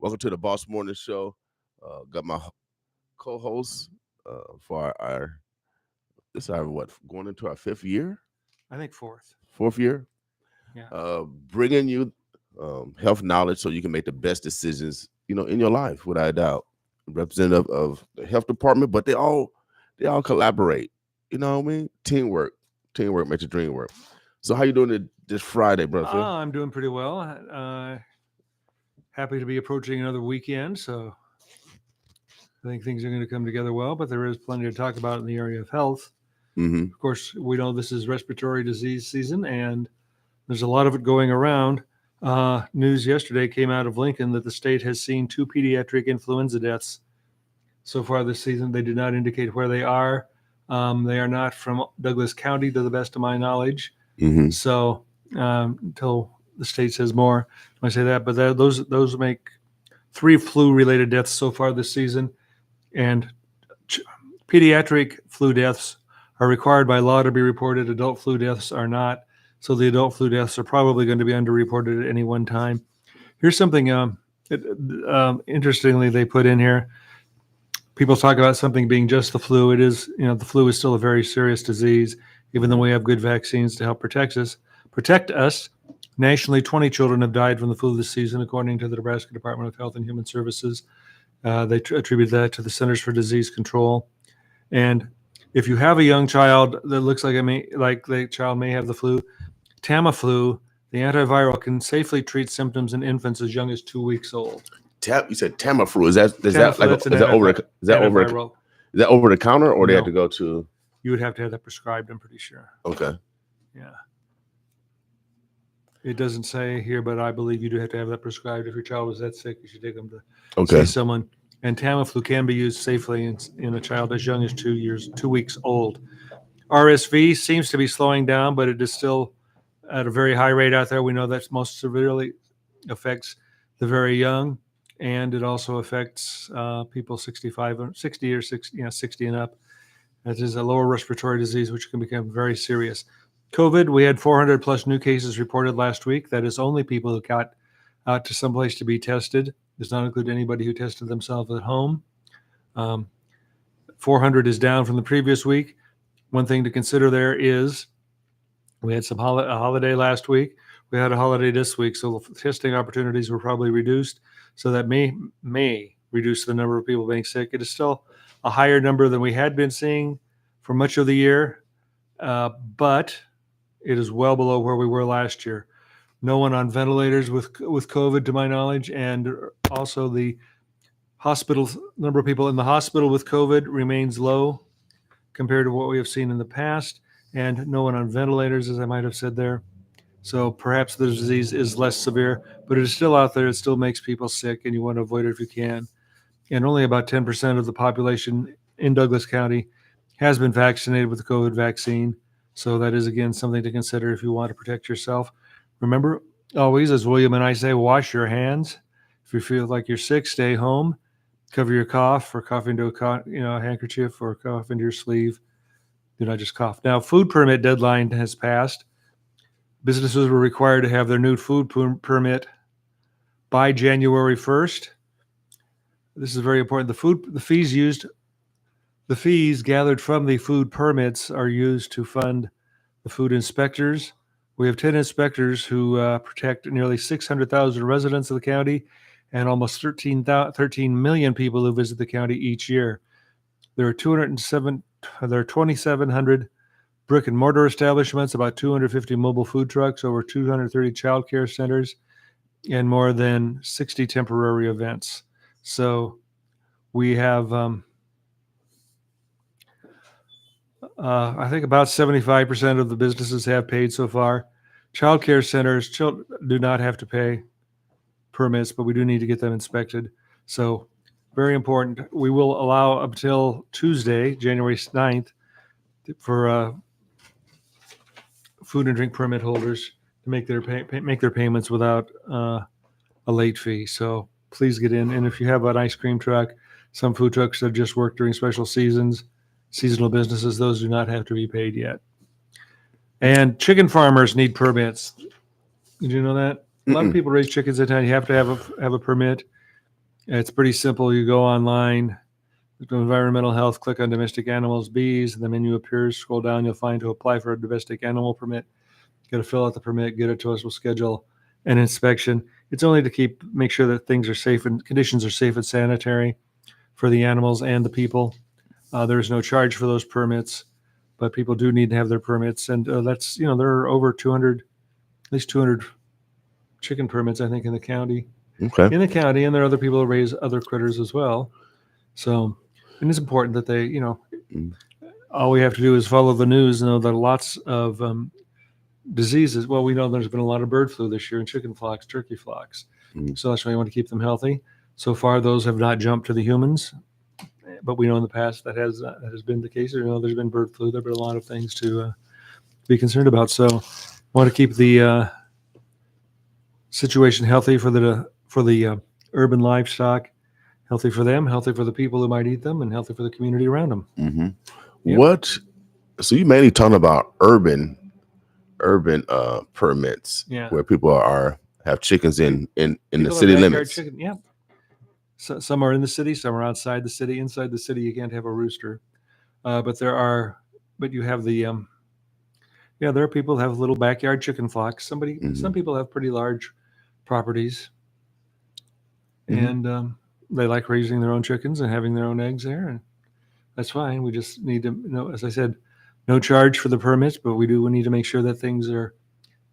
Welcome to the Boss Morning Show. Got my co-host for going into our fifth year? I think fourth. Fourth year? Yeah. Bringing you health knowledge so you can make the best decisions, in your life, without a doubt. Representative of the health department, but they all collaborate. You know what I mean? Teamwork makes the dream work. So how you doing this Friday, brother? I'm doing pretty well. Happy to be approaching another weekend, so I think things are going to come together well, but there is plenty to talk about in the area of health. Mm-hmm. Of course, we know this is respiratory disease season, and there's a lot of it going around. News yesterday came out of Lincoln that the state has seen 2 pediatric influenza deaths so far this season. They did not indicate where they are. They are not from Douglas County, to the best of my knowledge. Mm-hmm. So until the state says more, I say that. But those make 3 flu-related deaths so far this season, and pediatric flu deaths are required by law to be reported. Adult flu deaths are not. So the adult flu deaths are probably going to be underreported at any one time. Here's something interestingly they put in here. People talk about something being just the flu. It is, the flu is still a very serious disease, even though we have good vaccines to help protect us. Nationally, 20 children have died from the flu this season, according to the Nebraska Department of Health and Human Services. They attribute that to the Centers for Disease Control. And if you have a young child that looks like the child may have the flu, Tamiflu, the antiviral, can safely treat symptoms in infants as young as 2 weeks old. You said Tamiflu. Is that over the counter, or they have to go to? You would have to have that prescribed, I'm pretty sure. Okay. Yeah. It doesn't say here, but I believe you do have to have that prescribed. If your child was that sick, you should take them to see someone. And Tamiflu can be used safely in a child as young as 2 weeks old. RSV seems to be slowing down, but it is still at a very high rate out there. We know that most severely affects the very young, and it also affects people 60 and up. That is a lower respiratory disease, which can become very serious. COVID, we had 400 plus new cases reported last week. That is only people who got out to someplace to be tested. Does not include anybody who tested themselves at home. 400 is down from the previous week. One thing to consider there is we had a holiday last week. We had a holiday this week, so the testing opportunities were probably reduced. So that may reduce the number of people being sick. It is still a higher number than we had been seeing for much of the year, but it is well below where we were last year. No one on ventilators with COVID, to my knowledge, and also the number of people in the hospital with COVID remains low compared to what we have seen in the past, and no one on ventilators, as I might have said there. So perhaps the disease is less severe, but it is still out there. It still makes people sick, and you want to avoid it if you can. And only about 10% of the population in Douglas County has been vaccinated with the COVID vaccine. So that is, again, something to consider if you want to protect yourself. Remember, always, as William and I say, wash your hands. If you feel like you're sick, stay home. Cover your cough, or cough into a handkerchief, or cough into your sleeve. Do not just cough. Now, food permit deadline has passed. Businesses were required to have their new food permit by January 1st. This is very important. The fees gathered from the food permits are used to fund the food inspectors. We have 10 inspectors who protect nearly 600,000 residents of the county and almost 13 million people who visit the county each year. There are 2,700 brick and mortar establishments, about 250 mobile food trucks, over 230 child care centers, and more than 60 temporary events. So we have, I think about 75% of the businesses have paid so far. Child care centers do not have to pay permits, but we do need to get them inspected. So very important. We will allow up until Tuesday, January 9th, for food and drink permit holders to make their payments without a late fee. So please get in. And if you have an ice cream truck, some food trucks that just work during special seasons, seasonal businesses, those do not have to be paid yet. And chicken farmers need permits. Did you know that? A lot of people raise chickens in town. You have to have a permit. It's pretty simple. You go online, go to environmental health, click on domestic animals, bees, and the menu appears. Scroll down, you'll find to apply for a domestic animal permit. You got to fill out the permit, get it to us. We'll schedule an inspection. It's only to make sure that things are safe and conditions are safe and sanitary for the animals and the people. There's no charge for those permits, but people do need to have their permits. And there are over 200, at least 200 chicken permits, I think, in the county. Okay. In the county, and there are other people who raise other critters as well. So, and it's important that they, all we have to do is follow the news and know that lots of diseases. Well, we know there's been a lot of bird flu this year, and chicken flocks, turkey flocks. So that's why you want to keep them healthy. So far, those have not jumped to the humans, but we know in the past that has been the case. There's been bird flu. There've been a lot of things to be concerned about. So, I want to keep the situation healthy for the urban livestock, healthy for them, healthy for the people who might eat them, and healthy for the community around them. Mm-hmm. Yep. So you mainly talking about urban permits, where people have chickens in the city limits. Chicken, yeah. So, some are in the city, some are outside the city. Inside the city, you can't have a rooster, but you have the there are people who have little backyard chicken flocks. Some people have pretty large properties, and they like raising their own chickens and having their own eggs there, and that's fine. We just need to as I said, no charge for the permits, but we need to make sure that things are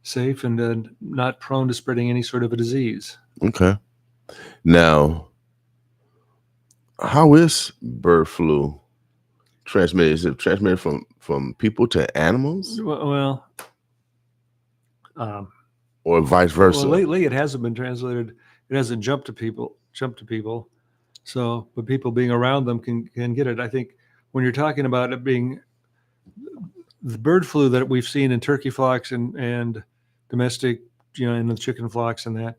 safe and not prone to spreading any sort of a disease. Okay. Now, how is bird flu transmitted? Is it transmitted from people to animals? Well, or vice versa? Well, lately it hasn't been translated. It hasn't jumped to people. So, but people being around them can get it. I think when you're talking about it being the bird flu that we've seen in turkey flocks and domestic, in the chicken flocks, and that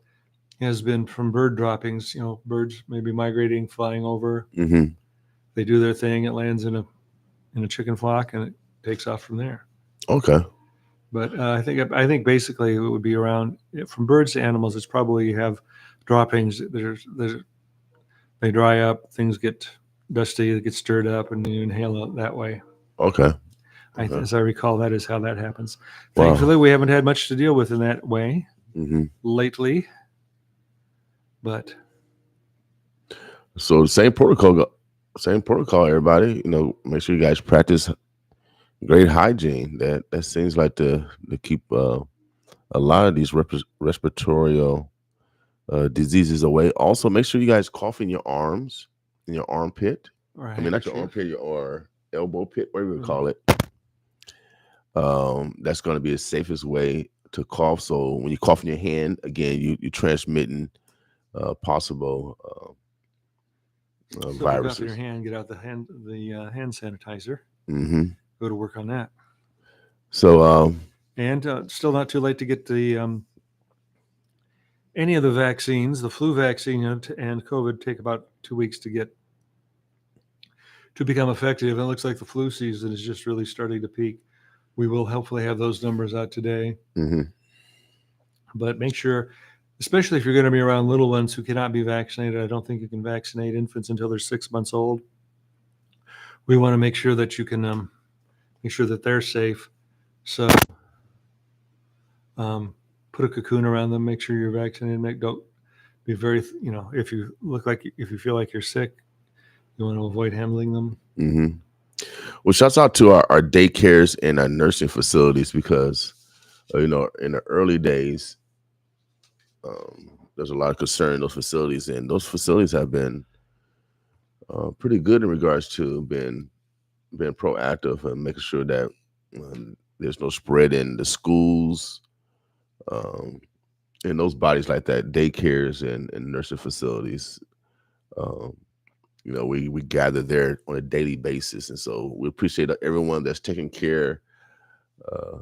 has been from bird droppings. Birds maybe migrating, flying over. Mm-hmm. They do their thing. It lands in a chicken flock, and it takes off from there. Okay. But I think basically it would be around from birds to animals. It's probably you have droppings. They dry up. Things get dusty. They get stirred up, and you inhale it that way. Okay. As I recall, that is how that happens. Wow. Thankfully, we haven't had much to deal with in that way lately. But so same protocol, everybody. Make sure you guys practice great hygiene. That seems like to keep a lot of these respiratory diseases away. Also, make sure you guys cough in your arms, in your armpit. Right. Not your armpit, your elbow pit, whatever you call it. That's going to be the safest way to cough. So when you cough in your hand, again, you're transmitting possible viruses. Cough in your hand, get out the hand sanitizer. Mm-hmm. Go to work on that. So And still not too late to get the any of the vaccines. The flu vaccine and COVID take about 2 weeks to become effective. And it looks like the flu season is just really starting to peak. We will hopefully have those numbers out today. mhm, But make sure, especially if you're going to be around little ones who cannot be vaccinated, I don't think you can vaccinate infants until they're 6 months old. We want to make sure that you can make sure that they're safe. So um, put a cocoon around them. Make sure you're vaccinated. Don't be very, if you if you feel like you're sick, you want to avoid handling them. mhm. Well, shouts out to our daycares and our nursing facilities because, in the early days, there's a lot of concern in those facilities, and those facilities have been pretty good in regards to being proactive and making sure that there's no spread in the schools, um, in those bodies like that, daycares and nursing facilities. Um, we gather there on a daily basis, and so we appreciate everyone that's taking care uh,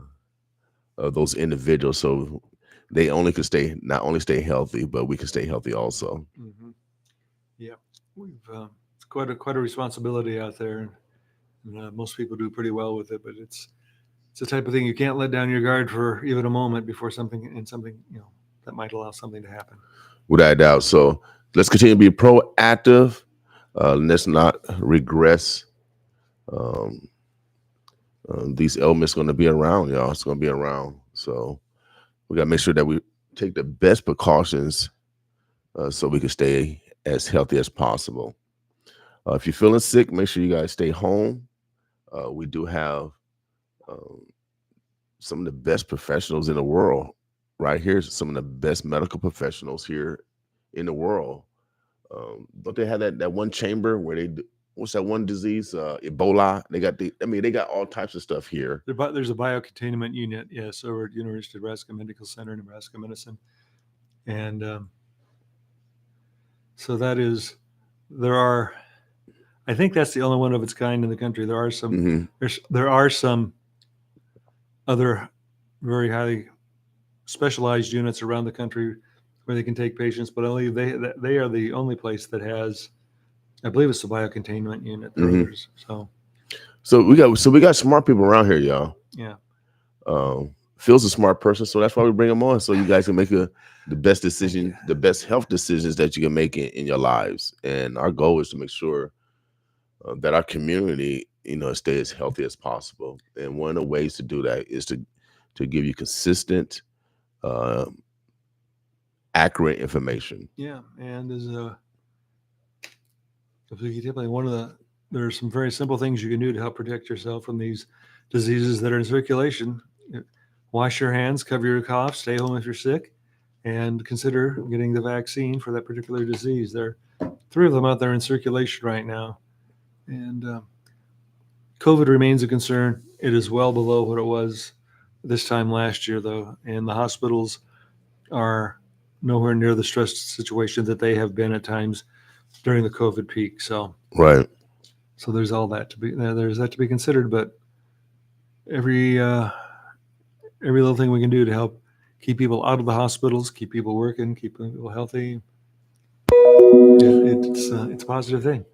of those individuals, so they only can not only stay healthy, but we can stay healthy also. Mm-hmm. Yeah, we've it's quite a responsibility out there, and most people do pretty well with it. But it's the type of thing you can't let down your guard for even a moment before something that might allow something to happen. Without a doubt. So let's continue to be proactive. Let's not regress. Um, these elements going to be around, y'all. It's going to be around. So we got to make sure that we take the best precautions so we can stay as healthy as possible. If you're feeling sick, make sure you guys stay home. We do have um, some of the best professionals in the world right here. Some of the best medical professionals here in the world. Don't they have that one chamber where what's that one disease? Ebola. They got all types of stuff here. There's a biocontainment unit, yes, over at University of Nebraska Medical Center, Nebraska Medicine, and so there are. I think that's the only one of its kind in the country. Hmm. There are some other very highly specialized units around the country where they can take patients, but only they are the only place that has. I believe it's the biocontainment unit. There are Hmm. others. So we got smart people around here, y'all. Yeah. Phil's a smart person, so that's why we bring him on, so you guys can make the best decision, the best health decisions that you can make in your lives. And our goal is to make sure that our community, stay as healthy as possible. And one of the ways to do that is to give you consistent, uh, accurate information. Yeah, and there are some very simple things you can do to help protect yourself from these diseases that are in circulation. Wash your hands, cover your cough, stay home if you're sick, and consider getting the vaccine for that particular disease. There are 3 of them out there in circulation right now, and COVID remains a concern. It is well below what it was this time last year, though, and the hospitals are nowhere near the stressed situation that they have been at times during the COVID peak. Right. So there's all that there's that to be considered. But every little thing we can do to help keep people out of the hospitals, keep people working, keep people healthy, it's a positive thing.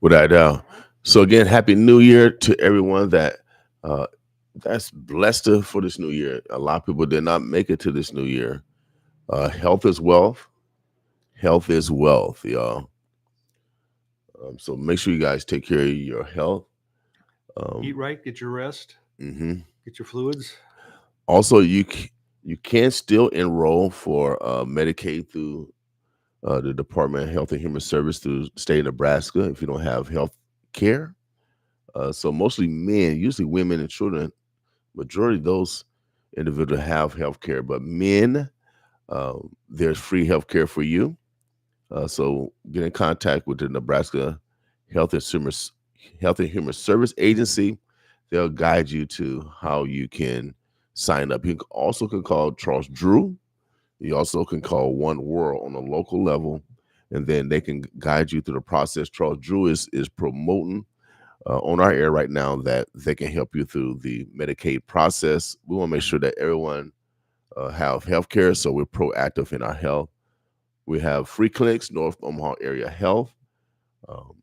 Without a doubt. So again, happy New Year to everyone uh, that's blessed for this new year. A lot of people did not make it to this new year. Health is wealth. Health is wealth, y'all. So make sure you guys take care of your health. Eat right, get your rest, Mhm. get your fluids. Also, you can still enroll for Medicaid through the Department of Health and Human Service through the state of Nebraska if you don't have health care. So mostly men, usually women and children, majority of those individuals have health care, but men, there's free health care for you. So get in contact with the Nebraska Health and Human Service Agency. They'll guide you to how you can sign up. You also can call Charles Drew. You also can call One World on a local level, and then they can guide you through the process. Charles Drew is promoting on our air right now that they can help you through the Medicaid process. We want to make sure that everyone have health care, so we're proactive in our health. We have free clinics, North Omaha Area Health. Um,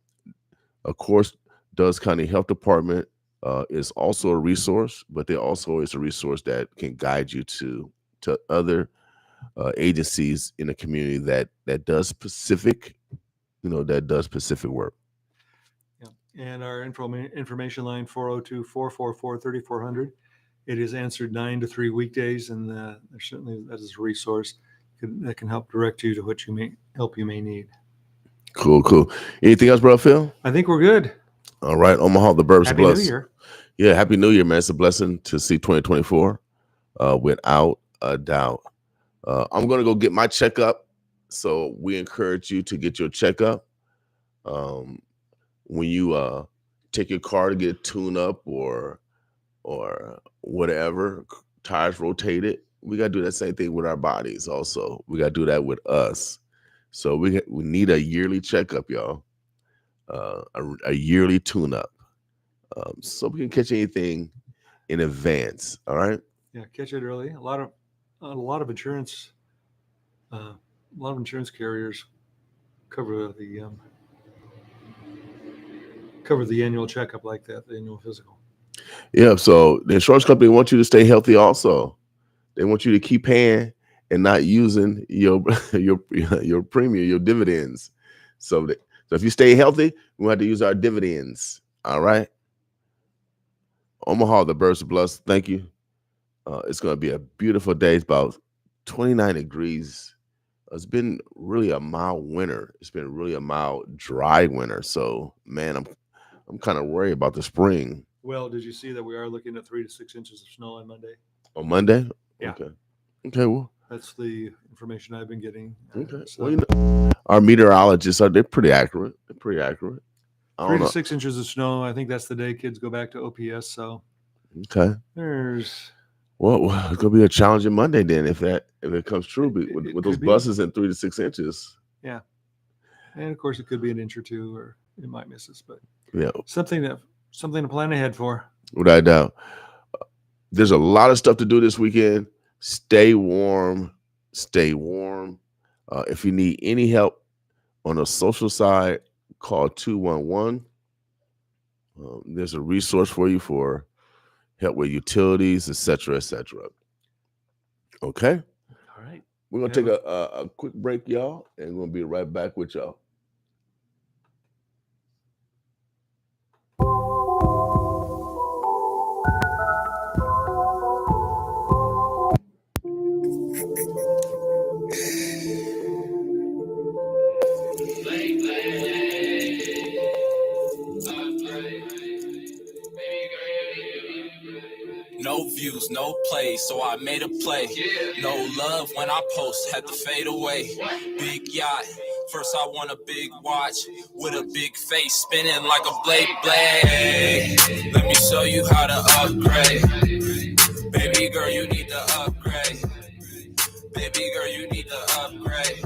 of course, Dulles County Health Department is also a resource, but they also is a resource that can guide you to other agencies in the community that does specific, that does specific work. Yeah. And our information line 402-444-3400. It is answered 9 to 3 weekdays, and there's certainly that is a resource that can help direct you to what you may need. Cool. Anything else, bro, Phil? I think we're good. All right, Omaha, the Burbs Happy Bless. New Year. Yeah, Happy New Year, man. It's a blessing to see 2024 without a doubt. I'm going to go get my checkup, so we encourage you to get your checkup. When you take your car to get a tune-up or whatever, tires rotated, we got to do that same thing with our bodies also. We got to do that with us. So we need a yearly checkup, y'all, a yearly tune-up, so we can catch anything in advance. All right. Yeah, catch it early. A lot of insurance carriers cover the annual checkup like that, the annual physical. Yeah. So the insurance company wants you to stay healthy. Also, they want you to keep paying and not using your premium, your dividends. So if you stay healthy, we have to use our dividends. All right. Omaha, the Burbs Bless. Thank you. It's going to be a beautiful day. It's about 29 degrees. It's been really a mild winter. It's been really a mild, dry winter. So, man, I'm kind of worried about the spring. Well, did you see that we are looking at 3 to 6 inches of snow on Monday? On Monday? Yeah. Okay. Well, that's the information I've been getting. Okay. So. Well, our meteorologists they're pretty accurate. 3 to 6 inches of snow. I think that's the day kids go back to OPS. So. Okay. Well, it's gonna be a challenging Monday then if it comes true with those buses and 3 to 6 inches. Yeah, and of course it could be an inch or two, or it might miss us, but yeah, something to plan ahead for. Without a doubt. There's a lot of stuff to do this weekend. Stay warm. If you need any help on the social side, call 211. There's a resource for you for help with utilities, etc., etc. Okay. All right. We're gonna take a quick break, y'all, and we're gonna be right back with y'all. No views, no plays, so I made a play. No love when I post, had to fade away. Big yacht, first I want a big watch with a big face spinning like a blade. Let me show you how to upgrade. Baby girl, you need to upgrade. Baby girl, you need to upgrade.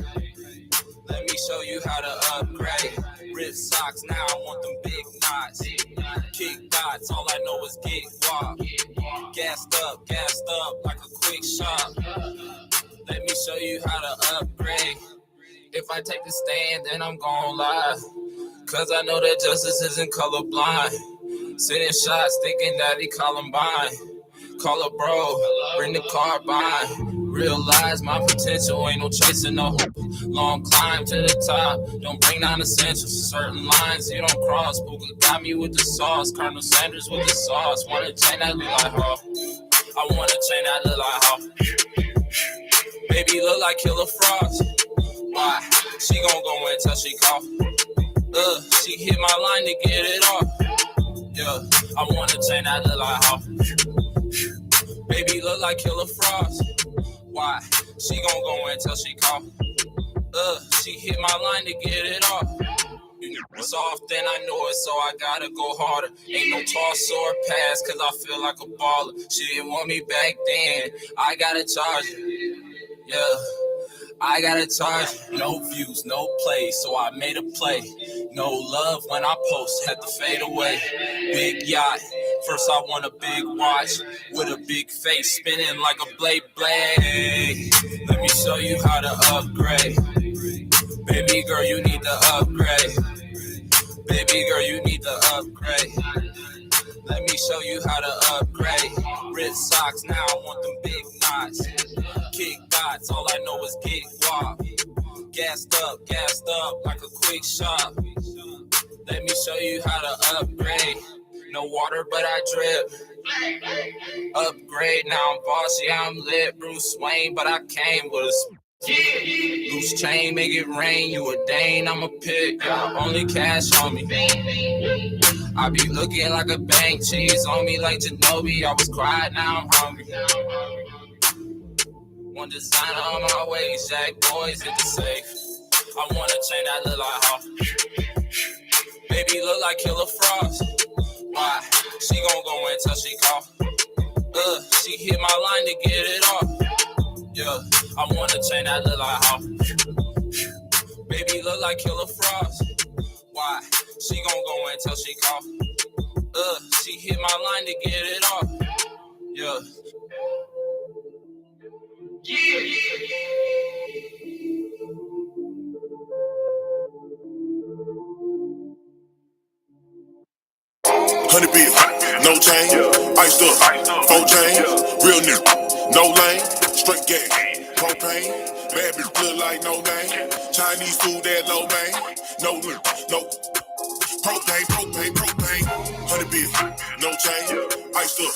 Let me show you how to upgrade. Red socks, now I want them big knots. Kick dots, all I know is get guap. Gassed up like a quick shot. Let me show you how to upgrade. If I take the stand, then I'm gon' lie. Cause I know that justice isn't colorblind. Sitting shots, thinking that he Columbine. Call a bro, bring the carbine. Realize my potential, ain't no chasing no hoop. Long climb to the top, don't bring down essentials. Certain lines you don't cross. Booga got me with the sauce, Colonel Sanders with the sauce. Want a chain that look like her. I want a chain that look like her. Baby look like Killer Frost. Why? She gon' go until she cough. She hit my line to get it off. Yeah, I want a chain that look like her. Baby look like Killer Frost. Why? She gon' go until she cough. She hit my line to get it off. Soft and I know it, so I gotta go harder. Ain't no toss or pass, cause I feel like a baller. She didn't want me back then, I gotta charge her. Yeah, I gotta charge, no views, no plays, so I made a play. No love when I post, had to fade away. Big yacht, first I want a big watch with a big face, spinning like a blade. Let me show you how to upgrade. Baby girl, you need to upgrade. Baby girl, you need to upgrade. Let me show you how to upgrade. Red socks, now I want them big knots. Kick dots, all I know is get guap. Gassed up like a quick shot. Let me show you how to upgrade. No water, but I drip. Upgrade, now I'm boss, yeah, I'm lit. Bruce Wayne, but I came with a loose chain, make it rain. You a Dane, I'm a pick. Only cash on me. I be looking like a bank, cheese on me like Ginobili. I was quiet, now I'm hungry. One designer on my way, Jack boys in the safe. I want a chain that look like Hoff. Baby look like Killer Frost. Why? She gon' go until she cough. She hit my line to get it off. Yeah, I want a chain that look like Hoff. Baby look like Killer Frost. Why? She gon' go until she cough. She hit my line to get it off. Yeah. Honey bit, no chain, iced up, 4 chains, real nigga, no lane, straight gang, propane, bad bitch look like no name, Chinese food that low man, no, propane, honey bit, no chain, iced up,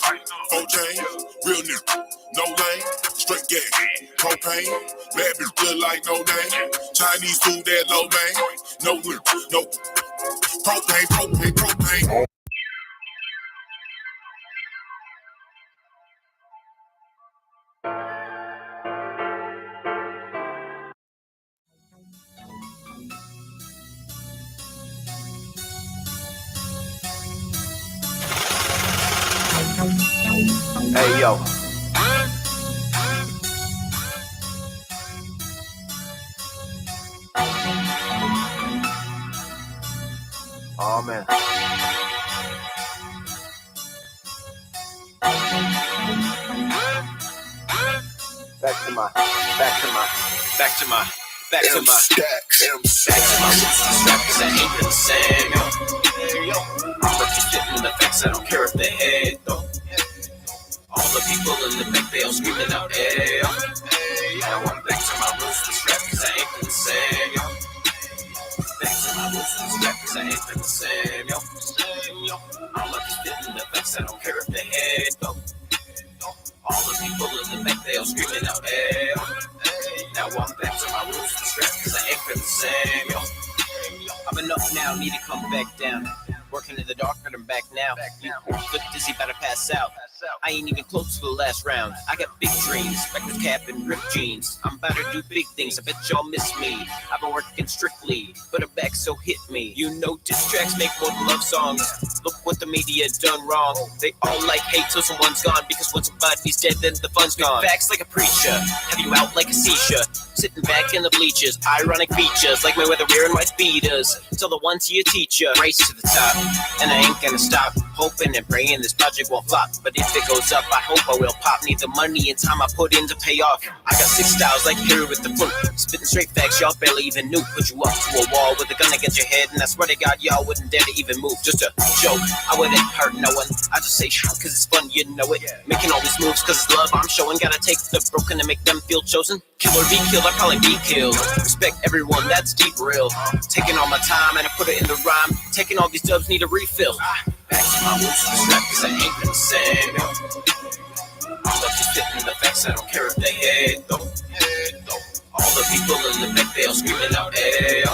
4 chains, real nigga, no lane, straight gang, propane, bad bitch look like no name, Chinese food that low man, no, propane. Hey yo. Oh man. Back to my Strap, 'cause I ain't been the same, yo. I'm representing the facts, I don't care if they hate, though. All the people in the back, they all screaming out, hey, yo. Now I'm back to my roots, the strap, 'cause I ain't been the same, yo. Back to my roots, the strap, 'cause I ain't been the same, yo. I'm representing the facts, I don't care if they hate, though. All the people in the back, they all screaming out, hey, yo. Now I'm back to my roots, the strap, 'cause I ain't been the same, yo. I've been up now, need to come back down. Working in the dark, but I'm back now. Look dizzy, about to pass out. I ain't even close to the last round. I got big dreams, back with cap and ripped jeans. I'm about to do big things, I bet y'all miss me. I've been working strictly, but I'm back, so hit me. You know diss tracks make more than love songs. Look what the media done wrong. They all like hate till someone's gone, because once somebody's dead, then the fun's gone. Facts like a preacher, have you out like a seizure. Sitting back in the bleachers, ironic features, like Mayweather wearing white beaters. Tell the one to your teacher, race to the top, and I ain't gonna stop. Hoping and praying this project won't flop, but if it goes up, I hope I will pop. Need the money and time I put in to pay off. I got 6 styles like Harry with the fluke, spitting straight facts y'all barely even knew. Put you up to a wall with a gun against your head, and I swear to God y'all wouldn't dare to even move. Just a joke, I wouldn't hurt no one. I just say shit cause it's fun, you know it. Making all these moves cause it's love I'm showing. Gotta take the broken and make them feel chosen. Kill or be killed, I'd probably be killed. Respect everyone, that's deep real. Taking all my time and I put it in the rhyme. Taking all these dubs, need a refill. Back to my roots, the strap, 'cause I ain't been the same, yo. I'm left to fit in the facts, I don't care if they hate, though. All the people in the back, they all screaming out, hey, yo.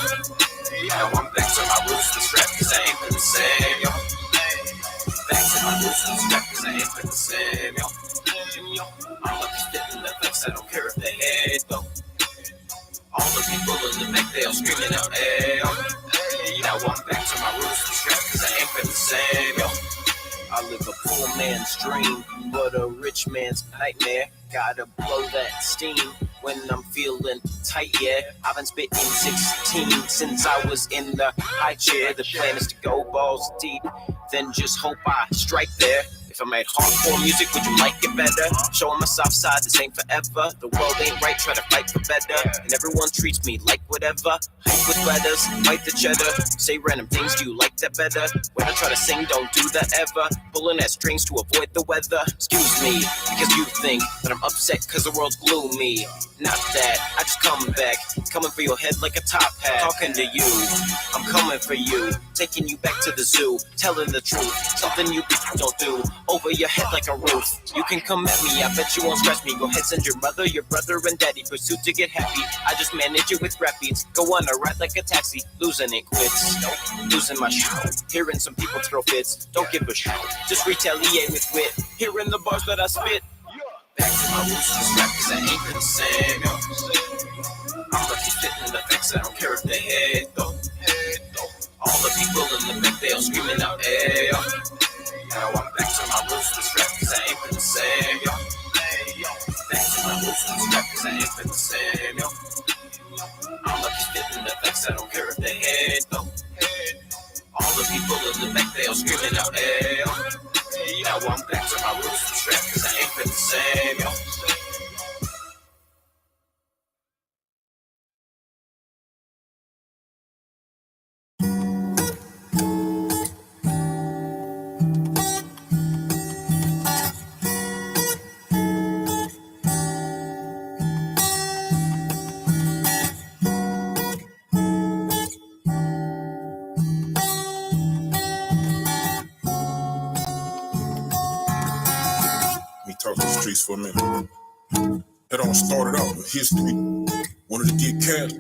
Now I'm back to my roots, the strap, 'cause I ain't been the same, yo. Back to my roots, the strap, 'cause I ain't been the same, yo. I'm left to fit in the facts, I don't care if they hate, though. All the people in the back, they all screaming out, hey, yo. Now I'm back to my roots, the strap, 'cause I ain't been the same, yo. I live a poor man's dream, but a rich man's nightmare. Gotta blow that steam, when I'm feeling tight, yeah. I've been spitting 16 since I was in the high chair. The plan is to go balls deep, then just hope I strike there. If I made hardcore music, would you like it better? Showing my soft side, this ain't forever. The world ain't right, try to fight for better. And everyone treats me like whatever. Hype with letters, bite the cheddar. Say random things, do you like that better? When I try to sing, don't do that ever. Pulling at strings to avoid the weather. Excuse me, because you think that I'm upset cause the world's gloomy. Not that, I just come back. Coming for your head like a top hat. Talking to you, I'm coming for you. Taking you back to the zoo, telling the truth. Something you don't do. Over your head like a roof. You can come at me, I bet you won't stress me. Go ahead, send your mother, your brother, and daddy. Pursue to get happy. I just manage it with rap beats. Go on a ride like a taxi. Losing it quits. Losing my shit. Hearing some people throw fits. Don't give a shit. Just retaliate with wit. Hearing the bars that I spit. Back to my roots, just rap cause I ain't been the same, yo. I'm lucky spitting the facts, I don't care if they head though. All the people in the back, they all screaming out, hey, yo. Now I'm back to my roots, just rap cause I ain't been the same, yo. Back to my roots, just rap cause I ain't been the same, yo. I'm lucky spitting the facts, I don't care if they head though. All the people in the back, they all screaming out, hey, yo. Now I'm back to my roots, just rap cause I ain't been the same, yo. Let me talk to the streets for a minute. It all started out in history. Wanted to get cash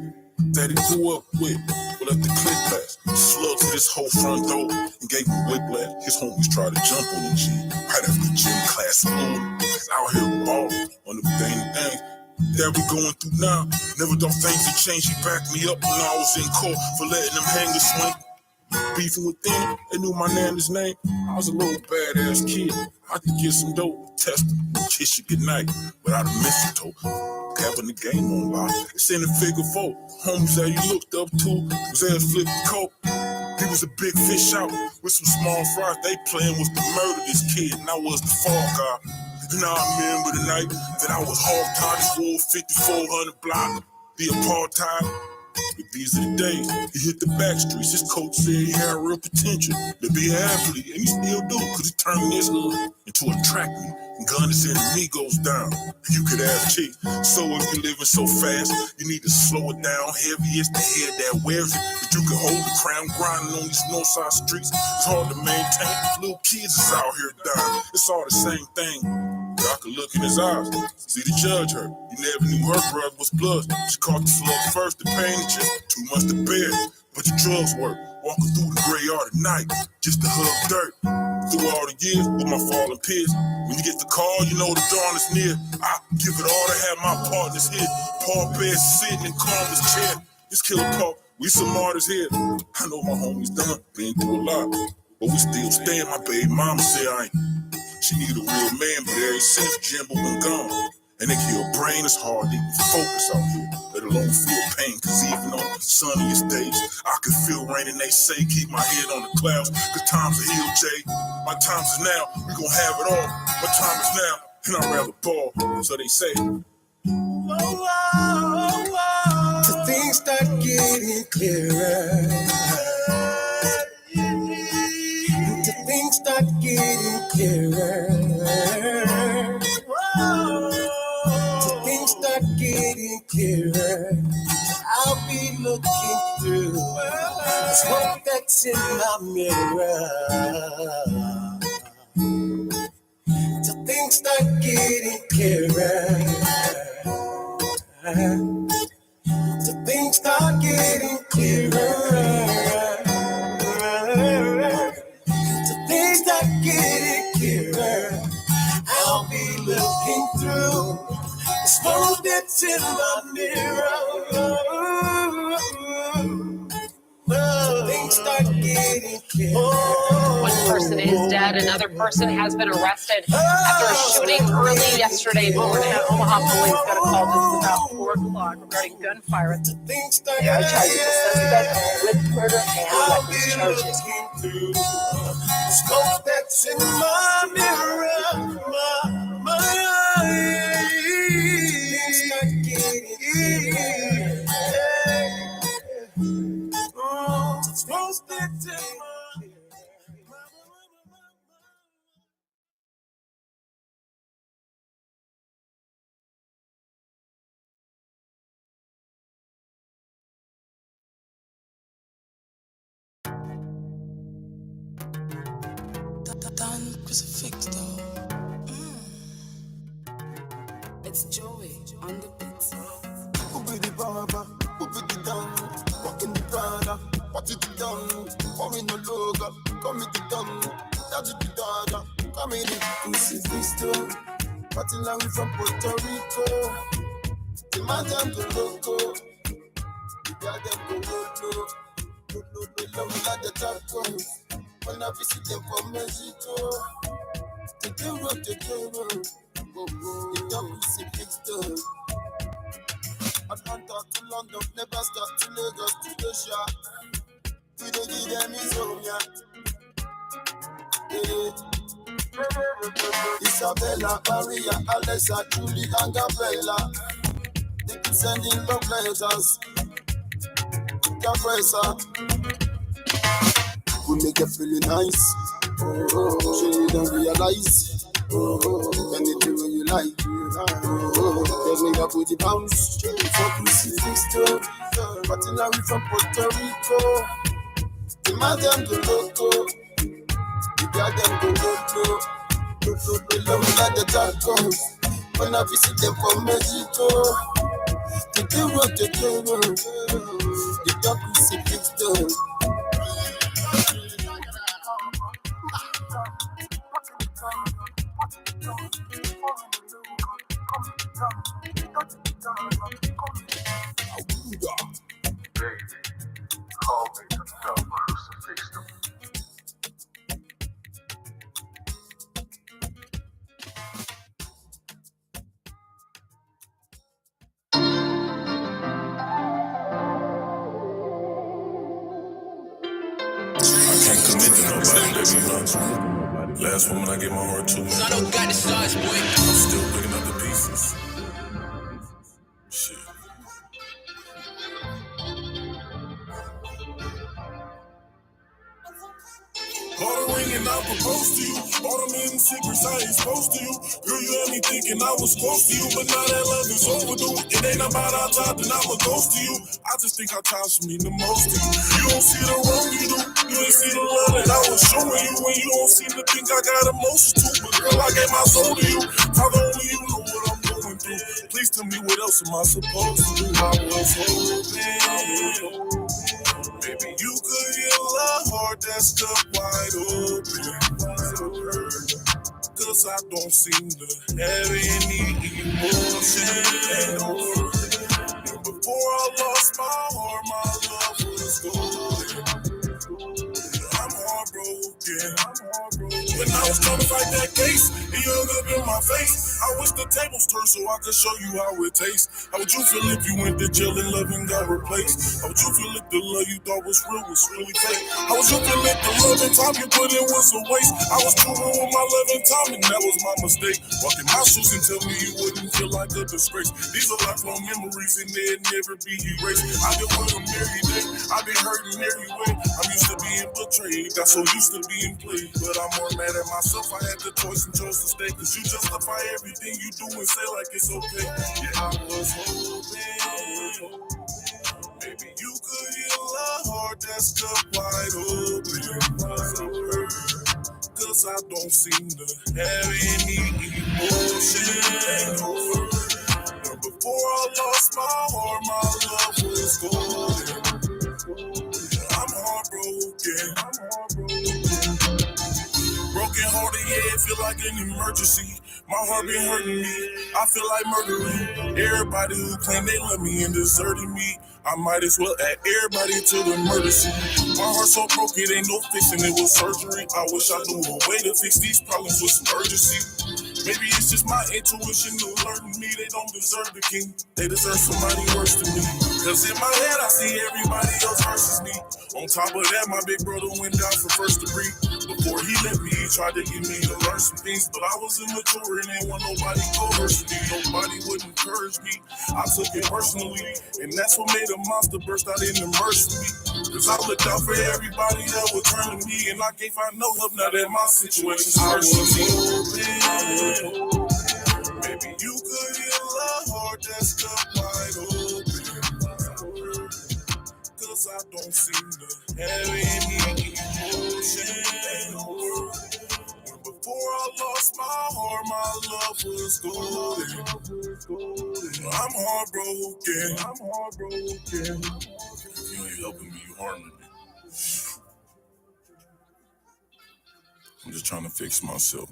that he grew up with. But let the clip pass. Slugged to this whole front door and gave him whiplash. His homies tried to jump on the G. Right after gym class school. Out here balling on the things that we going through now. Never thought things would change. He backed me up when I was in court for letting them hang the swing. Beefing with them, they knew my nana's name. I was a little badass kid. I could get some dope, test them, kiss you goodnight without a mistletoe. Having the game on lock. It's in the figure four. Homies that you looked up to was ass flipping coke. He was a big fish out with some small fries. They plan was to murder this kid, and I was the fall guy. And I remember the night that I was hog-tied, full 5400 block, the apartheid. But these are the days he hit the back streets. His coach said he had real potential to be an athlete, and he still do, cause he turned his hood into a track meet and gunned his enemy goes down. You could ask Chief. So if you're living so fast, you need to slow it down. Heavy is the head that wears it, but you can hold the crown grinding on these north side streets. It's hard to maintain. Little kids is out here dying. It's all the same thing. I could look in his eyes, see the judge her. You never knew her brother was blood. She caught the slug first, the pain is just too much to bear. But the drugs work, walking through the graveyard at night, just to hug dirt. Through all the years with my fallen peers, when you get the call, you know the dawn is near. I give it all to have my partners here. Paul Bear sitting in Carmen's chair. This killer Paul, we some martyrs here. I know my homies done, been through a lot, but we still stand. My baby mama said I ain't. She need a real man, but ever since Jimbo been gone. And they kill brain, it's hard to even focus out here, let alone feel pain. Cause even on the sunniest days, I can feel rain and they say keep my head on the clouds. Cause times are healed, Jay. My time is now, we gon' have it all. My time is now, and I'd rather ball. So they say. Till things start getting clearer. Till things start getting clearer. Till things start getting clearer. I'll be looking through the smoke that's in my mirror. Till things start getting clearer. Till things start getting clearer. Till things start getting clearer. I'll be looking through the smoke that's in my mirror. Things start getting clearer. person is dead. Another person has been arrested after a shooting early yesterday morning. Omaha police got a call just about 4 o'clock regarding gunfire at the judge charges the suspect with murder and weapons charges. Smoke that's in my mirror, my eyes. Start getting smoke that's in my Done crucifix though. It's Joey on the beats. who be the barber, who be the done, walking the Prada, what is the done, for me no logo, come with the done, that's the dada, come in the pussy pistol, party now we from Puerto Rico, the man them go loco, the girl them go loco, they love me like the tacos, when I visit them from Mexico, they do rock the table, the young pussy pistol. Atlanta to London, never stop to Lagos to Asia. We don't give them insomnia. Isabella, Maria, Alessa, Julie, and Gabriela. They keep sending love letters. Compressor. We make you feeling nice. So you don't realize. Anything when you like. Just make up with the bounce. For pussy pistol. But now we from Puerto Rico. The man them go loco. The girl them go loco. They love me like the tacos. When I visit them from Mexico. They do rock the table. The young pussy pistol. Last woman I gave my heart to, man. I don't got the size, boy. I'm still picking up the pieces. Shit. Bought a ring and I proposed to you. Bought them in secrets I ain't supposed to you. Girl, you had me thinking I was close to you, but now that love is overdue. It ain't about our time, then I'm a ghost to you. I just think our times mean the most to you. You don't see the wrong you do. You ain't see the love that I was showing you. When you don't seem to think I got emotions too. But girl, I gave my soul to you. Father, only you know what I'm going through. Please tell me what else am I supposed to do. I was hoping maybe you could heal a heart that's cut wide open. Cause I don't seem to have any emotion. And before I lost my heart, my love was golden. I'm heartbroken. When I was trying to fight that case, he hung up in my face. I wish the tables turned so I could show you how it tastes. How would you feel if you went to jail and loving got replaced? How would you feel if the love you thought was real was really fake? How would you feel if the love and time you put in was a waste? I was too real with my love and time and that was my mistake. Walk in my shoes and tell me you wouldn't feel like a disgrace. These are lifelong memories and they'd never be erased. I deal with them every day. I've been hurting every way. I'm used to being betrayed. Got so used to being played. But I'm more mad at myself. I had the choice and chose to stay. Cause you justify everything you do and say like it's okay. Yeah, I was hoping maybe you could heal a heart that's cut wide open. Cause I don't seem to have any emotion. And before I lost my heart, my love was golden. I'm heartbroken. Broken hearted, yeah, it feel like an emergency. My heart been hurting me. I feel like murdering everybody who claim they love me and deserted me. I I might as well add everybody to the murder scene. My heart so broke, it ain't no fixing, it was surgery. I wish I knew a way to fix these problems with some urgency. Maybe it's just my intuition alerting me they don't deserve the king. They deserve somebody worse than me. Cause in my head I see everybody else versus me. On top of that, my big brother went down for first degree. Before he left me, he tried to get me to learn some things, but I was immature and didn't want nobody coerce me. Nobody would encourage me. I took it personally, and that's what made a monster burst out in the mercy. Cause I looked out for everybody that would turn to me, and I can't find no love now that my situation's hurting. Maybe you could heal a heart that's cut wide open. Cause I don't seem to have any emotion. Before I lost my heart, my love was golden. I'm heartbroken. You ain't helping me, you harming me. I'm just trying to fix myself.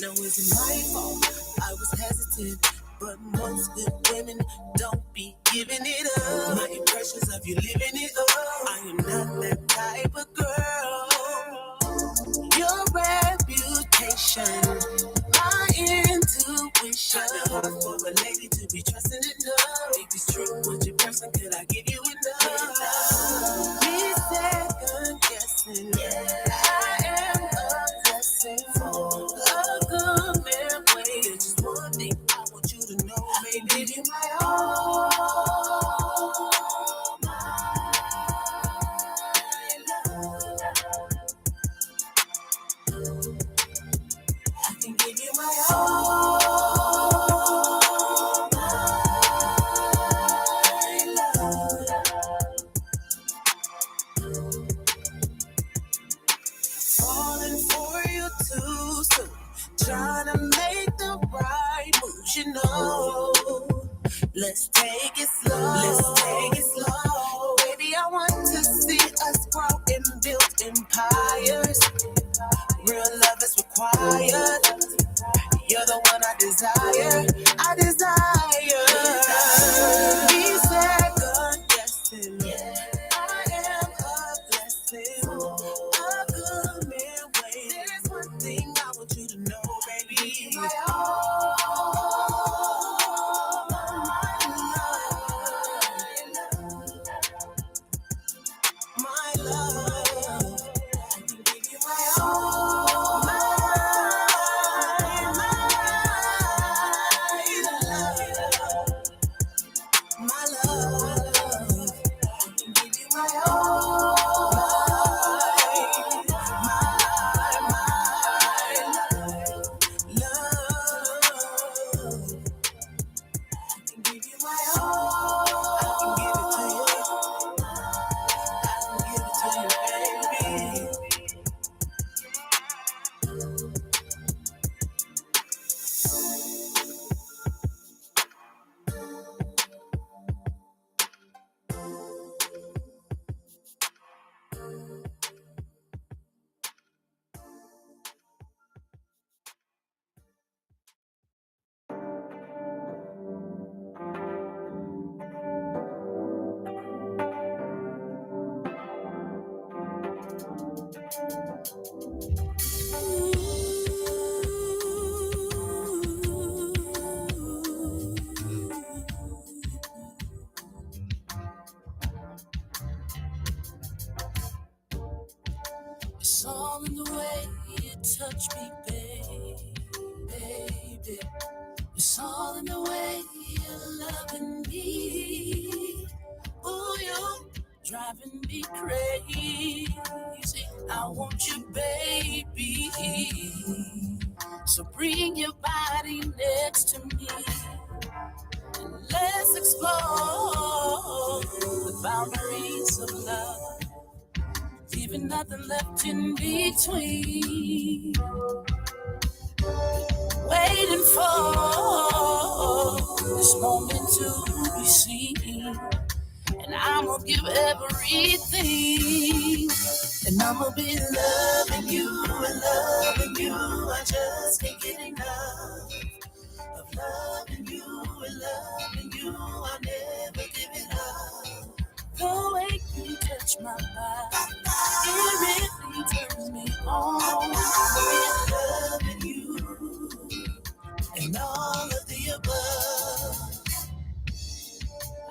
No, it's my fault. I was hesitant, but most good women don't be giving it up. My impressions of you living it up. I am not that type of girl. Your reputation, my intuition. Kinda hard for a lady to be trusting enough. If it's true, what your person could I give you enough? Be second guessing. I am a blessing. A good man way. There's just one thing I want you to know. I can give you my all. I can give you my all. Falling for you too soon. Trying to make the right moves, you know. Let's take it slow. Baby, I want to see us grow and build empires. Real love is required. You're the one I desire. Be second guessing. I am a blessing. A good man way. There's one thing I want you to know, baby. My all, my love. I can give you my all, my love. I can give you my all, love. I can give you my all. I can give it to you. I can give it to you, baby. It's all in the way you touch me, baby. It's all in the way you're loving me. Oh, you driving me crazy. I want you, baby. So bring your body next to me. And let's explore the boundaries of love, leaving nothing left in between. Waiting for this moment to be seen. And I'm gonna give everything. And I'm gonna be loving you and loving you. I just can't get enough of loving you and loving you. I'll never give it up. The way you touch my body, it really turns me on. Loving you and all of the above.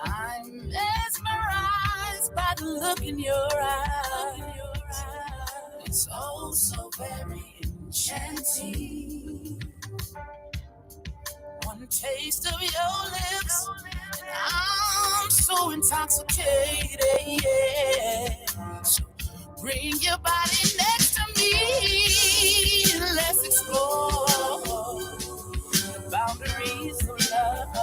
I'm mesmerized by the look in your eyes. It's oh so very enchanting. One taste of your lips, and I'm so intoxicated. Yeah. So bring your body next to me. Let's explore the boundaries of love,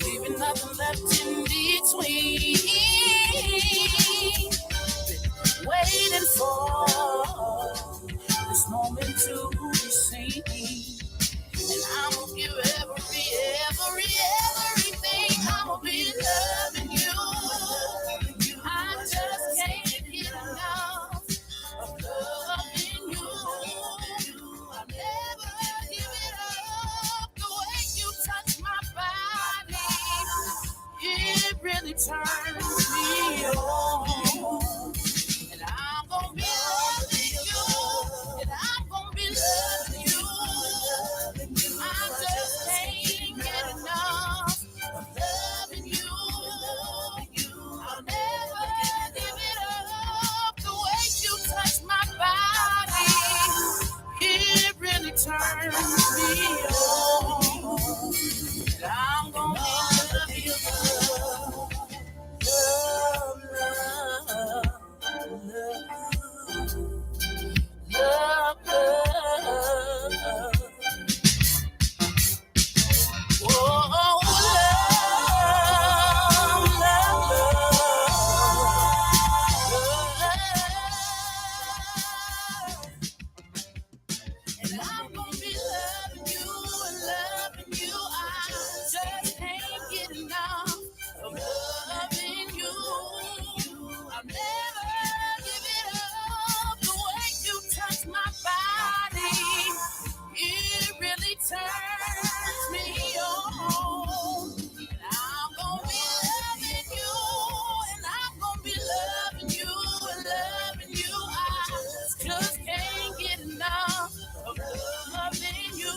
leaving nothing left in between. Been waiting for this moment to be seen. And I'm gonna give everything. I'm gonna be loving you. I just can't get enough of loving you. I'll never give it up. The way you touch my body, it really turns me on. And I'm gonna be loving you. And I'm gonna be loving you. I just can't get enough of loving you. I'll never give it up. The way you touch my body, it really turns me on. And I'm gonna love you, love, love. Oh, and I'm gonna be loving you and loving you. I just can't get enough of loving you. I'll never give it up. The way you touch my body, it really turns me on. And I'm gonna be loving you, and I'm gonna be loving you and loving you. I just can't get enough of loving you.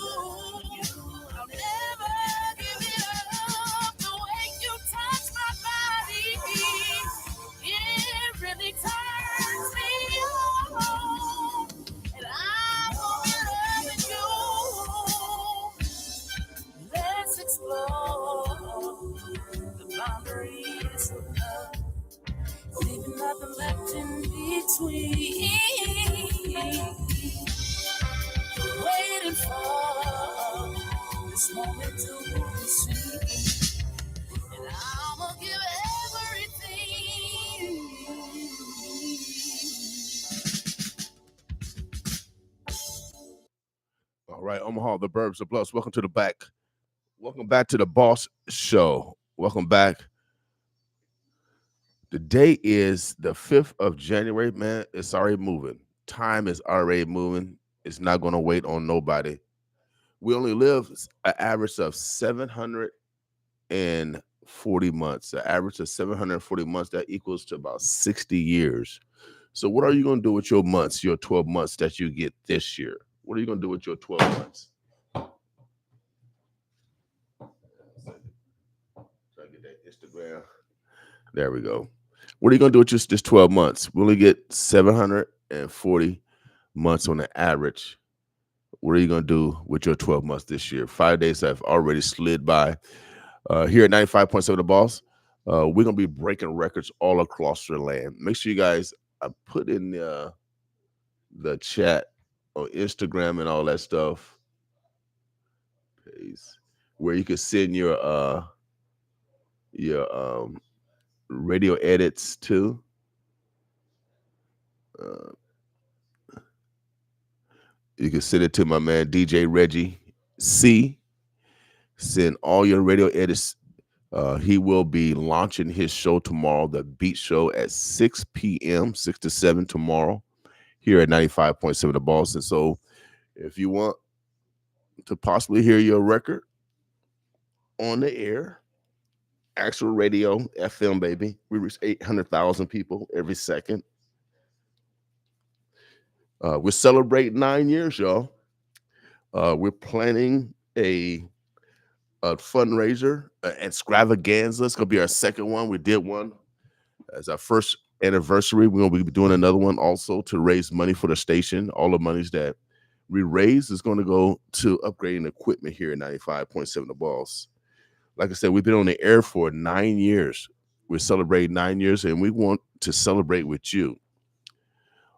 I'll never give it up. The way you touch my body, it really turns me on. And I'm gonna be loving you. Let's explore the boundaries of love, leaving nothing left in between. Waiting for this moment to be seen. And I'm gonna give everything. All right, Omaha, the Burbs, the Bluffs. Welcome to the back. Welcome back to the Boss Show. Welcome back. The day is the 5th of January, man. It's already moving. Time is already moving. It's not going to wait on nobody. We only live an average of 740 months. An average of 740 months, that equals to about 60 years. So what are you going to do with your months, your 12 months that you get this year? What are you going to do with your 12 months? Try to get that Instagram. There we go. What are you going to do with just this 12 months? We only get 740 months on the average. What are you going to do with your 12 months this year? 5 days have already slid by. Here at 95.7 The Boss, We're gonna be breaking records all across the land. Make sure you guys put in the chat on Instagram and all that stuff, please, where you can send your radio edits to. Uh, you can send it to my man DJ Reggie C. Send all your radio edits. He will be launching his show tomorrow, the Beat Show, at 6 p.m., 6 to 7 tomorrow here at 95.7 The Boston. So if you want to possibly hear your record on the air, actual radio, FM, baby, we reach 800,000 people every second. We're celebrating 9 years, y'all. We're planning a fundraiser, extravaganza. It's gonna be our second one. We did one as our first anniversary. We're gonna be doing another one also to raise money for the station. All the monies that we raise is going to go to upgrading equipment here at 95.7 The Boss. Like I said, we've been on the air for 9 years. We're celebrating 9 years, and we want to celebrate with you.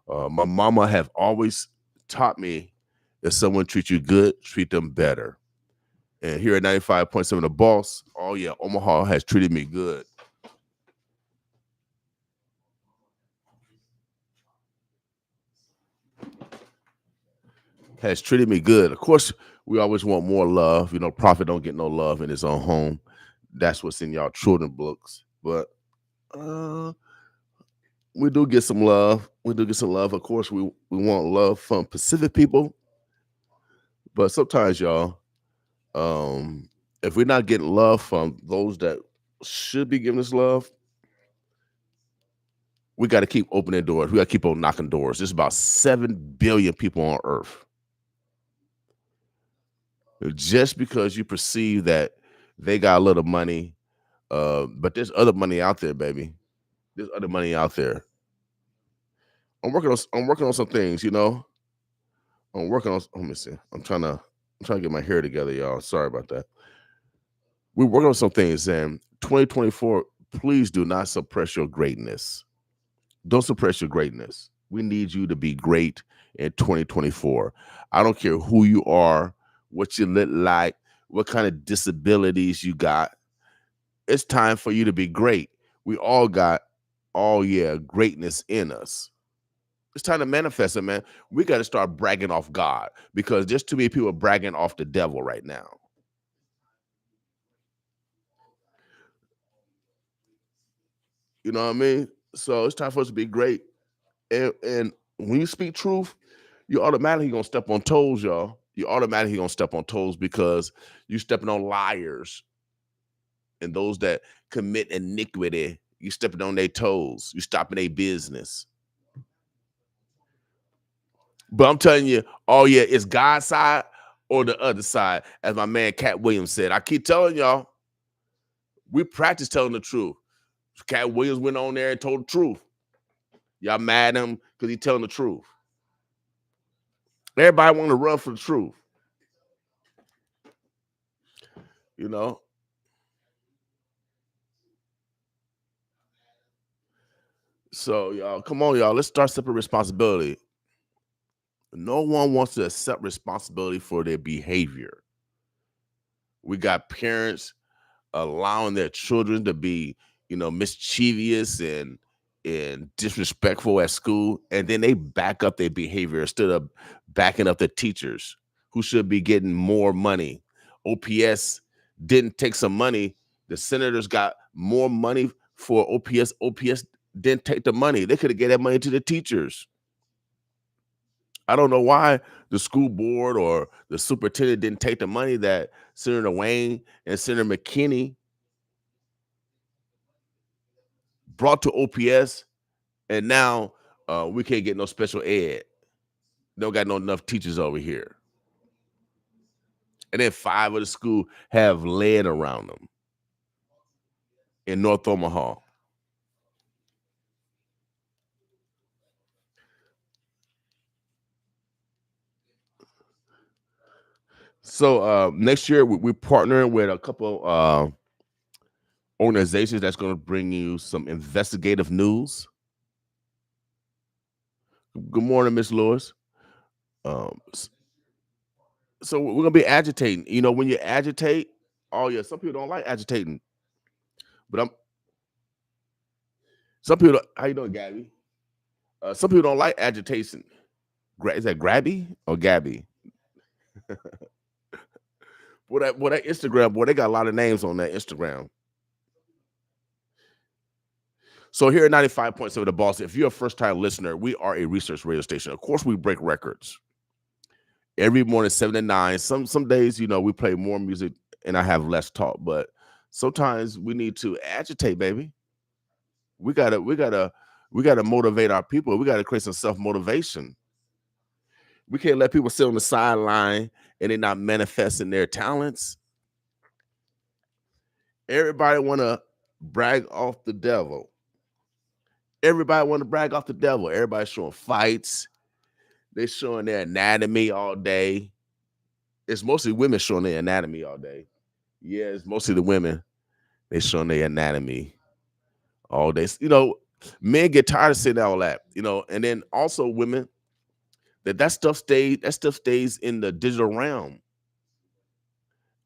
My mama have always taught me, if someone treats you good, treat them better. And here at 95.7 The Boss, oh yeah, Omaha has treated me good. Has treated me good. Of course, we always want more love. You know, prophet don't get no love in his own home. That's what's in y'all children books. But we do get some love. We do get some love. Of course, we want love from Pacific people. But sometimes, y'all, if we're not getting love from those that should be giving us love, we got to keep opening doors. We got to keep on knocking doors. There's about 7 billion people on Earth. Just because you perceive that they got a little money, but there's other money out there, baby. There's other money out there. I'm working on some things, you know. I'm working on. Let me see. I'm trying to get my hair together, y'all. Sorry about that. We're working on some things, and 2024. Please do not suppress your greatness. Don't suppress your greatness. We need you to be great in 2024. I don't care who you are, what you look like, what kind of disabilities you got. It's time for you to be great. We all got, greatness in us. It's time to manifest it, man. We got to start bragging off God because there's too many people bragging off the devil right now. You know what I mean? So it's time for us to be great. And when you speak truth, you automatically gonna step on toes, y'all. You automatically gonna step on toes because you stepping on liars and those that commit iniquity. You stepping on their toes. You stopping their business. But I'm telling you, it's God's side or the other side, as my man Cat Williams said. I keep telling y'all, we practice telling the truth. Cat Williams went on there and told the truth. Y'all mad at him because he's telling the truth. Everybody want to run for the truth. You know? So, y'all, come on, y'all. Let's start accepting responsibility. No one wants to accept responsibility for their behavior. We got parents allowing their children to be, mischievous and disrespectful at school, and then they back up their behavior instead of backing up the teachers who should be getting more money. OPS didn't take some money. The senators got more money for OPS. OPS didn't take the money. They could have gave that money to the teachers. I don't know why the school board or the superintendent didn't take the money that Senator Wayne and Senator McKinney brought to OPS, and now we can't get no special ed. Don't got no enough teachers over here. And then 5 of the school have lead around them in North Omaha. So next year we're partnering with a couple organizations that's going to bring you some investigative news. Good morning, Miss Lewis. So we're gonna be agitating. You know, when you agitate, oh yeah, some people don't like agitating, but I'm some people. How you doing, Gabby? Some people don't like agitation. Is that Grabby or Gabby? That Instagram, boy, they got a lot of names on that Instagram. So here at 95.7 The Boss, if you're a first-time listener, we are a research radio station. Of course, we break records. Every morning, 7 to 9. Some days, you know, we play more music and I have less talk, but sometimes we need to agitate, baby. We gotta motivate our people. We gotta create some self-motivation. We can't let people sit on the sideline and they're not manifesting their talents. Everybody wanna brag off the devil. Everybody want to brag off the devil. Everybody's showing fights. They're showing their anatomy all day. It's mostly women showing their anatomy all day. Yeah, it's mostly the women. They're showing their anatomy all day. You know, men get tired of seeing all that, you know, and then also women, that stuff stays in the digital realm.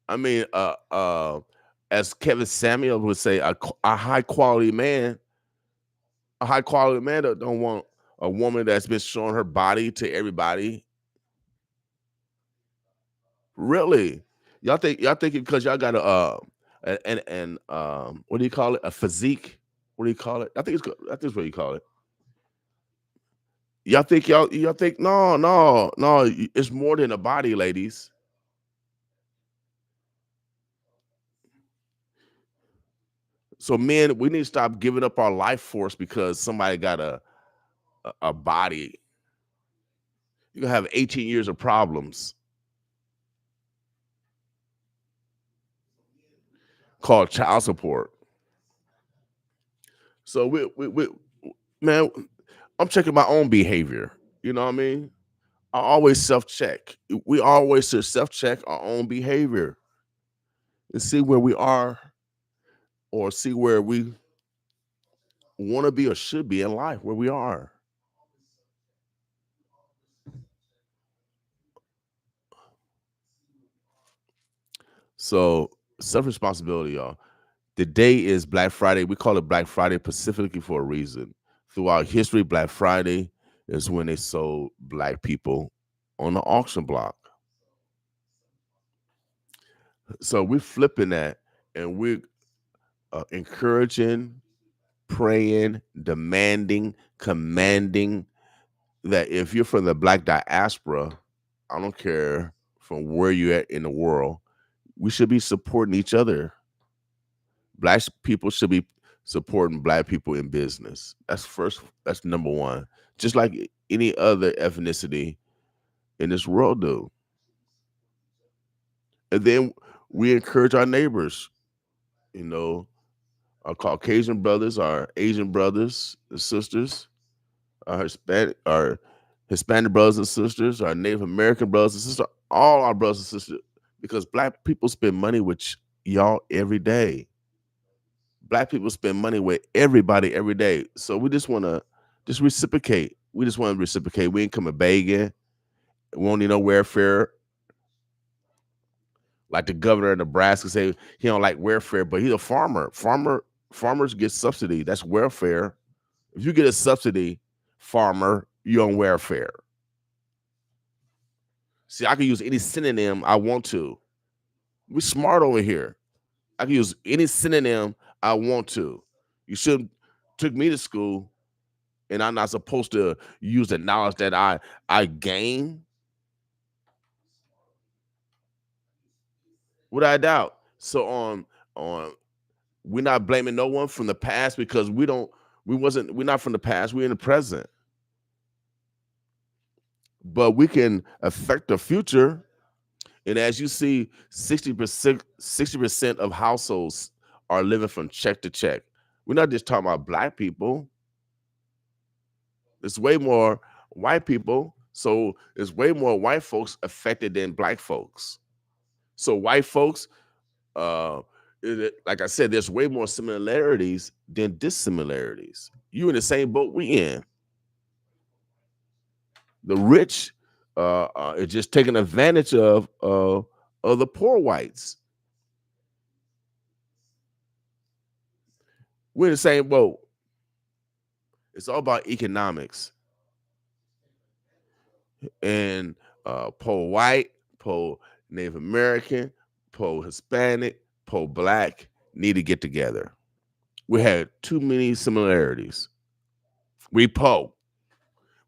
I mean, as Kevin Samuel would say, a high quality man don't want a woman that's been showing her body to everybody. Really? Y'all think because y'all got what do you call it? A physique? What do you call it? I think it's what you call it. Y'all think no, it's more than a body, ladies. So men, we need to stop giving up our life force because somebody got a body. You're gonna have 18 years of problems called child support. So we man, I'm checking my own behavior. You know what I mean? I always self-check. We always should self-check our own behavior and see where we are or see where we want to be or should be in life, where we are. So self-responsibility, y'all. The day is Black Friday. We call it Black Friday specifically for a reason. Throughout history, Black Friday is when they sold black people on the auction block. So we're flipping that and we're encouraging, praying, demanding, commanding that if you're from the black diaspora, I don't care from where you're at in the world, we should be supporting each other. Black people should be supporting black people in business. That's number one. Just like any other ethnicity in this world do. And then we encourage our neighbors, you know, our Caucasian brothers, our Asian brothers and sisters, our Hispanic brothers and sisters, our Native American brothers and sisters, all our brothers and sisters, because black people spend money with y'all every day. Black people spend money with everybody every day. So we just want to reciprocate. We just want to reciprocate. We ain't coming begging. We won't need no welfare. Like the governor of Nebraska say he don't like welfare, but he's a farmer. Farmers get subsidy. That's welfare. If you get a subsidy, farmer, you're on welfare. See, I can use any synonym I want to. We're smart over here. I can use any synonym I want to. You should took me to school, and I'm not supposed to use the knowledge that I gain. Without a doubt. So on we're not blaming no one from the past because we're not from the past, we're in the present. But we can affect the future. And as you see, 60% of households are living from check to check. We're not just talking about black people. It's way more white people. So there's way more white folks affected than black folks. So white folks, like I said, there's way more similarities than dissimilarities. You in the same boat we in. The rich is just taking advantage of the poor whites. We're in the same boat. It's all about economics. And poor white, poor Native American, poor Hispanic, poor black need to get together. We had too many similarities. We poor.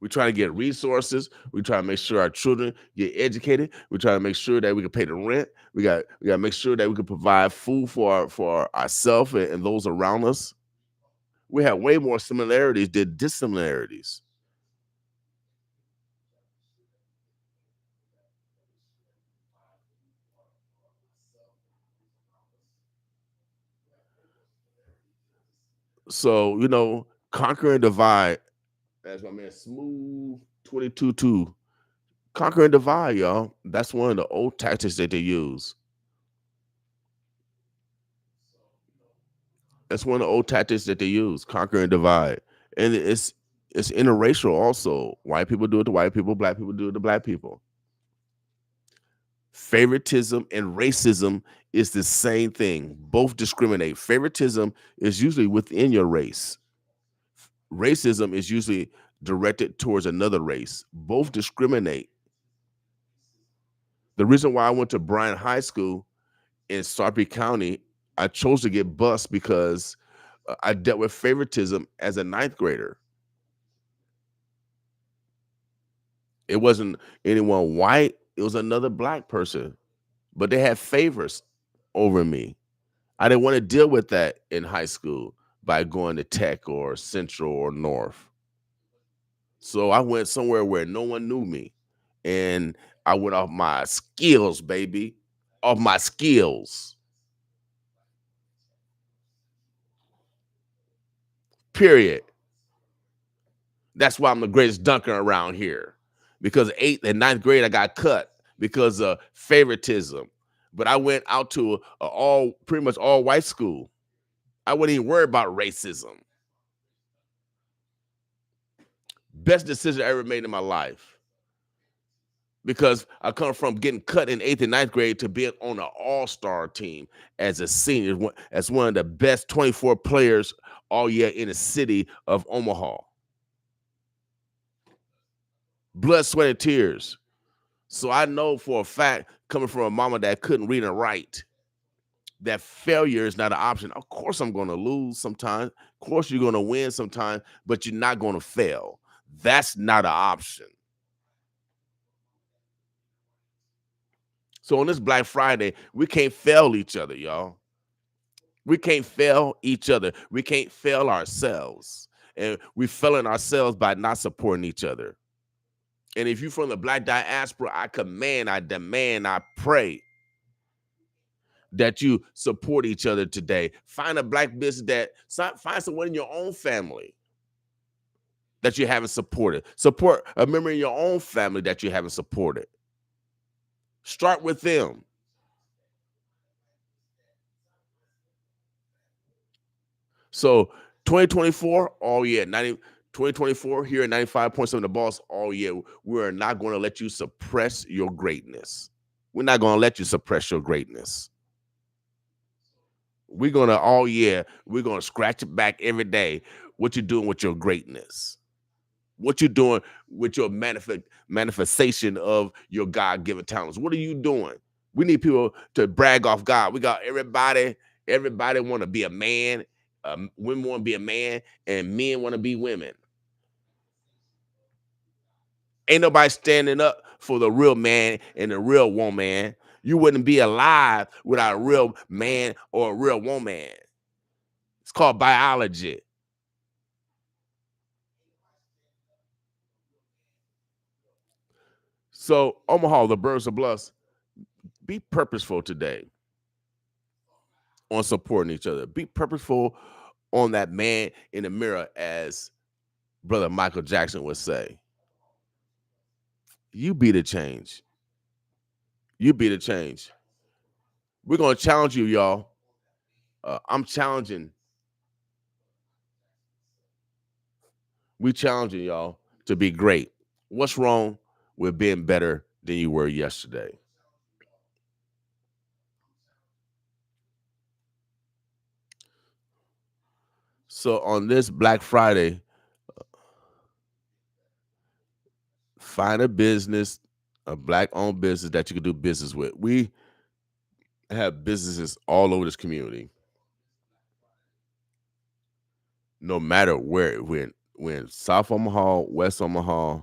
We try to get resources. We try to make sure our children get educated. We try to make sure that we can pay the rent. We got to make sure that we can provide food for ourselves and those around us. We have way more similarities than dissimilarities. So, conquer and divide. As my man Smooth 22 conquer and divide, y'all. That's one of the old tactics that they use. That's one of the old tactics that they use, conquer and divide. And it's interracial also. White people do it to white people, black people do it to black people. Favoritism and racism is the same thing. Both discriminate. Favoritism is usually within your race. Racism is usually directed towards another race. Both discriminate. The reason why I went to Bryan High School in Sarpy County, I chose to get bused because I dealt with favoritism as a ninth grader. It wasn't anyone white, it was another black person, but they had favors over me. I didn't want to deal with that in high school by going to Tech or Central or North. So I went somewhere where no one knew me. And I went off my skills, baby. Off my skills. Period. That's why I'm the greatest dunker around here. Because 8th and 9th grade, I got cut because of favoritism. But I went out to pretty much all white school. I wouldn't even worry about racism. Best decision I ever made in my life. Because I come from getting cut in 8th and 9th grade to being on an all-star team as a senior, as one of the best 24 players all year in the city of Omaha. Blood, sweat, and tears. So I know for a fact, coming from a mama that couldn't read and write, that failure is not an option. Of course I'm going to lose sometimes. Of course you're going to win sometimes, but you're not going to fail. That's not an option. So on this Black Friday, we can't fail each other, y'all. We can't fail each other. We can't fail ourselves. And we're failing ourselves by not supporting each other. And if you're from the Black diaspora, I command, I demand, I pray that you support each other today. Find a black business find someone in your own family that you haven't supported. Support a member in your own family that you haven't supported. Start with them. So 2024, all year, 2024 here at 95.7 The Boss, all year, we're not going to let you suppress your greatness. We're not going to let you suppress your greatness. We're going to, all year, we're going to scratch it back every day. What you're doing with your greatness. What you're doing with your manifestation of your God-given talents. What are you doing? We need people to brag off God. We got everybody want to be a man. Women want to be a man, and men want to be women. Ain't nobody standing up for the real man and the real woman. You wouldn't be alive without a real man or a real woman. It's called biology. So, Omaha, the Birds of Bluffs, be purposeful today on supporting each other. Be purposeful on that man in the mirror, as Brother Michael Jackson would say. You be the change. You be the change. We're going to challenge you, y'all. I'm challenging. We challenging y'all to be great. What's wrong with being better than you were yesterday? So on this Black Friday, find a business, a black-owned business that you can do business with. We have businesses all over this community, no matter where. We're in South Omaha, West Omaha.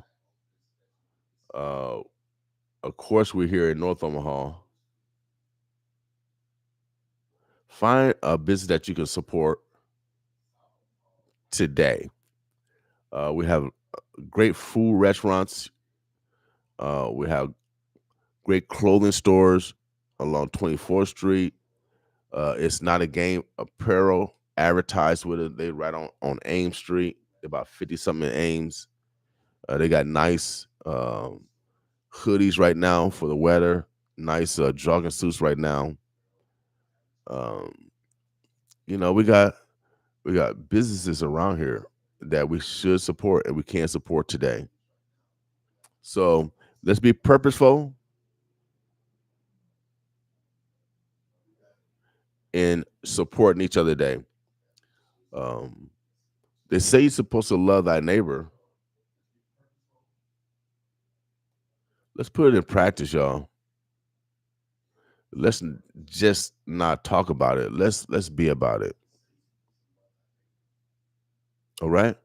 Uh, of course, we're here in North Omaha. Find a business that you can support today. We have great food restaurants. We have great clothing stores along 24th Street. It's Not a Game Apparel advertised with it. They right on Ames Street, about 50 something in Ames. They got nice hoodies right now for the weather, nice jogging suits right now. Um, we got businesses around here that we should support and we can support today. So let's be purposeful in supporting each other today. Um, they say you're supposed to love thy neighbor. Let's put it in practice, y'all. Let's just not talk about it. Let's be about it. All right.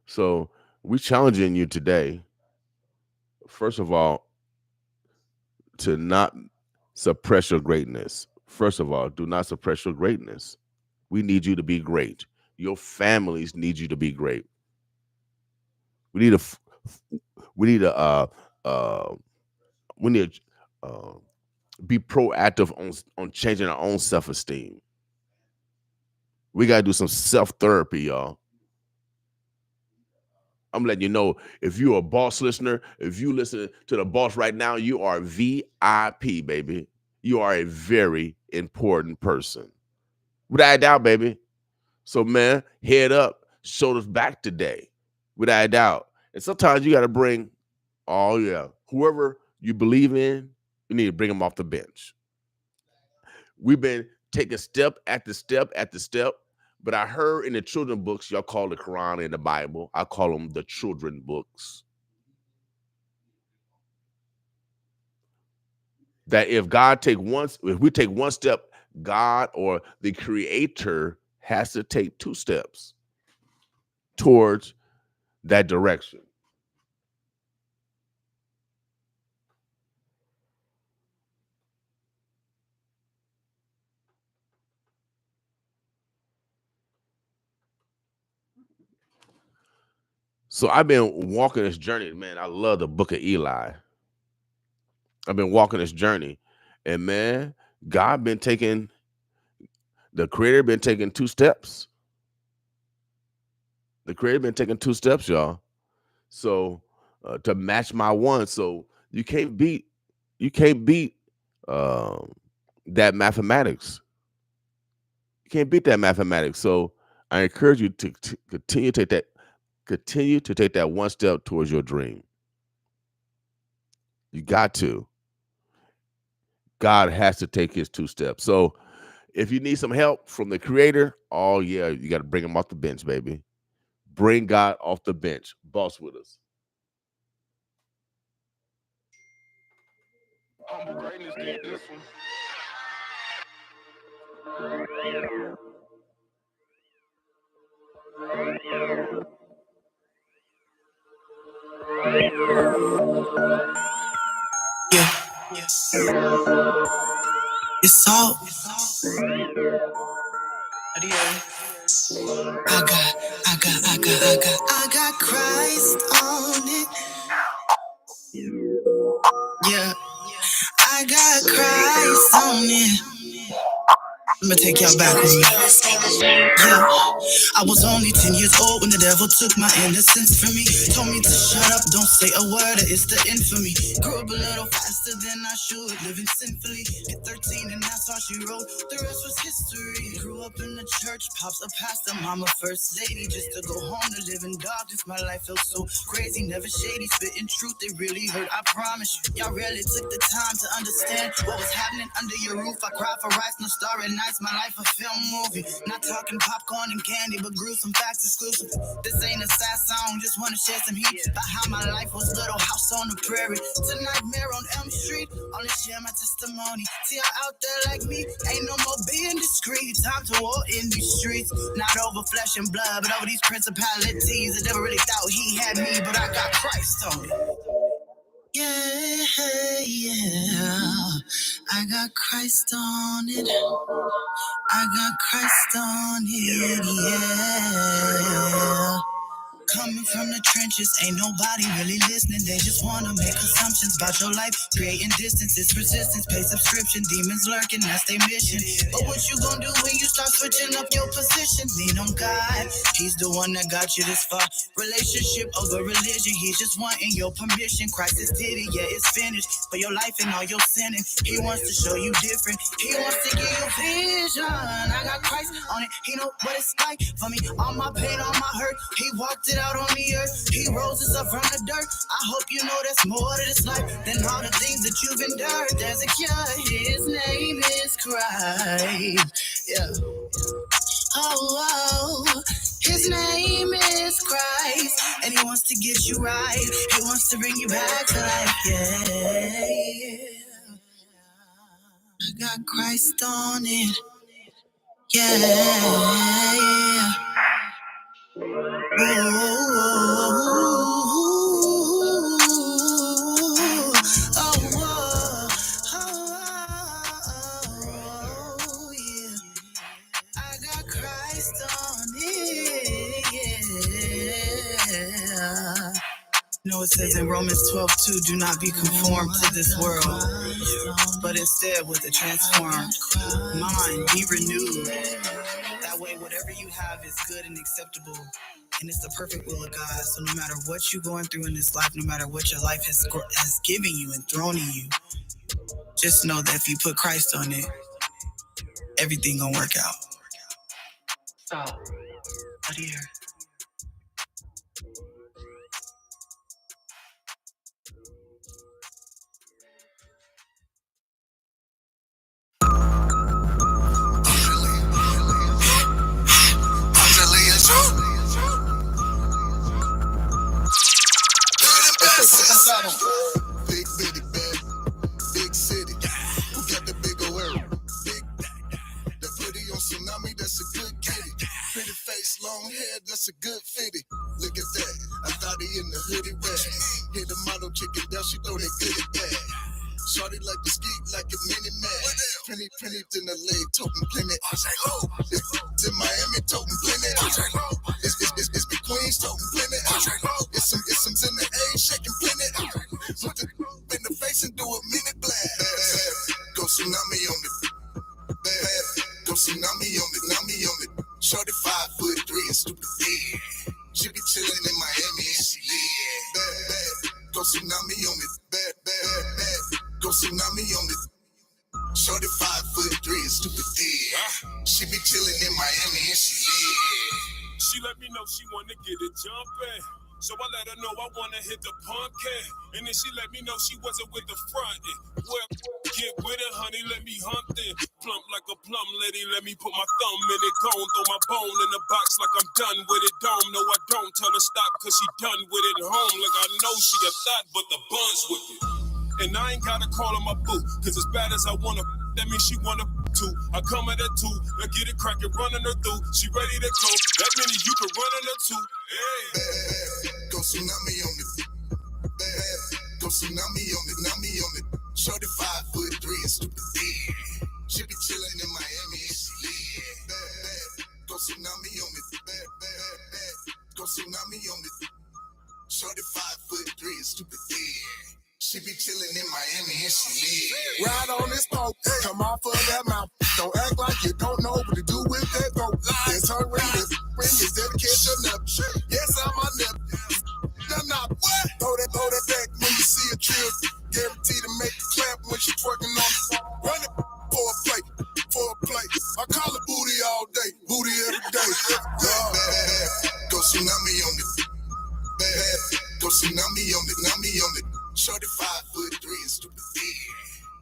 So we challenging you today, first of all, to not suppress your greatness. First of all, do not suppress your greatness. We need you to be great. Your families need you to be great. We need a we need a uh we need to be proactive on changing our own self-esteem. We gotta do some self-therapy, y'all. I'm letting you know, if you're a boss listener, if you listen to the boss right now, you are VIP, baby. You are a very important person. Without a doubt, baby. So, man, head up, shoulders back today. Without a doubt. And sometimes you got to bring, oh, yeah, whoever you believe in, you need to bring them off the bench. We've been taking step after step after step. But I heard in the children books, y'all call the Quran and the Bible. I call them the children books. That if we take one step, God or the Creator has to take two steps towards that direction. So I've been walking this journey, man. I love the book of Eli. I've been walking this journey. And man, the Creator been taking two steps. The Creator been taking two steps, y'all. So to match my one. So you can't beat um, that mathematics. You can't beat that mathematics. So I encourage you to continue to take that one step towards your dream. You got to. God has to take his two steps. So if you need some help from the Creator, oh yeah, you got to bring him off the bench, baby. Bring God off the bench. Boss with us. Greatness did this one. Yeah, it's all. I got Christ on it. Yeah, I got Christ on it. I'ma take y'all back with me. Yeah. I was only 10 years old when the devil took my innocence from me. Told me to shut up, don't say a word, or it's the end for me. Grew up a little faster than I should, living sinfully. Hit 13 and that's all she wrote, the rest was history. Grew up in the church, pops a pastor, mama first lady. Just to go home to live in darkness, my life felt so crazy. Never shady, spitting truth, it really hurt, I promise you. Y'all really took the time to understand what was happening under your roof. I cried for rice, no starry nights, my life a film movie. Not talking popcorn and candy, but gruesome facts exclusive. This ain't a sad song, just wanna share some heat about how my life was little house on the prairie to nightmare on Elm Street. Only share my testimony. See y'all out there like me, ain't no more being discreet. Time to war in these streets, not over flesh and blood, but over these principalities. The devil really thought he had me, but I got Christ on me. Yeah, yeah, I got Christ on it. I got Christ on it, yeah. Coming from the trenches, ain't nobody really listening. They just wanna make assumptions about your life, creating distance. It's persistence, pay subscription, demons lurking, that's their mission. But what you gonna do when you start switching up your position? Lean on God, He's the one that got you this far. Relationship over religion, He's just wanting your permission. Christ is did it, yeah, it's finished. For your life and all your sinning, He wants to show you different. He wants to give you vision. I got Christ on it, He know what it's like for me. All my pain, all my hurt, He walked it out on the earth. He rose us up from the dirt. I hope you know there's more to this life than all the things that you've endured. There's a cure. His name is Christ. Yeah. Oh, His name is Christ, and He wants to get you right. He wants to bring you back to life. Yeah. I got Christ on it. Yeah. I got Christ on it, yeah. You know, it says in Romans 12:2, do not be conformed to this world, but instead with a transformed mind, be renewed. That way, whatever you have is good and acceptable, and it's the perfect will of God. So no matter what you're going through in this life, no matter what your life has given you and thrown at you, just know that if you put Christ on it, everything gonna work out. So, what do you hear? Big bitty bag, big city. Who got the big old big? The pretty on tsunami, that's a good kitty. Pretty face, long hair, that's a good fitty. Look at that, I thought he in the hoodie rag. Hit the model, kick it down, she throw that goodie bag. Shorty like the ski, like a mini man. Penny in the leg, toting plenty. It's in Miami, toting plenty. It's the Queens, toting plenty. It's some in the A, shaking plenty. Put the in the face and do a mini blast. Go tsunami on it. Go tsunami on it, nami on it. Shorty 5'3" and stupid big. She be chillin' in Miami and she live. Bad. Go tsunami on it. Bad. Go tsunami on it. Shorty 5'3" and stupid big. She be chillin' in Miami and she live. She let me know she wanna get it jumpin'. So I let her know I wanna hit the pumpkin. And then she let me know she wasn't with the front end. Well, get with it, honey, let me hump it. Plump like a plum lady, let me put my thumb in it. Gone, throw my bone in the box like I'm done with it. Don't, no I don't, tell her stop cause she done with it. Home like I know she a thought, but the buns with it. And I ain't gotta call her my boo, cause as bad as I wanna, that means she wanna too. I come at her too, I get it crackin', running her through. She ready to go, that means you can run on her too. Hey. Go tsunami on it. Go tsunami on it, nami on it. Shorty 5'3" and stupid big. She be chillin' in Miami and she live. Go tsunami on it. Go tsunami on it. Shorty 5'3" and stupid big. She be chillin' in Miami and she live. Ride on this boat, come off of that mouth. Don't act like you don't know what to do with that boat. There's her ring, is there to catch a nut. Yes, I'm a nut. Nah, what? Throw that back when you see a chill. Guaranteed to make a clap when she twerking on the run it for a plate. I call it booty all day, booty every day. Go tsunami on it. Go tsunami on it. Shorty 5'3" and stupid big.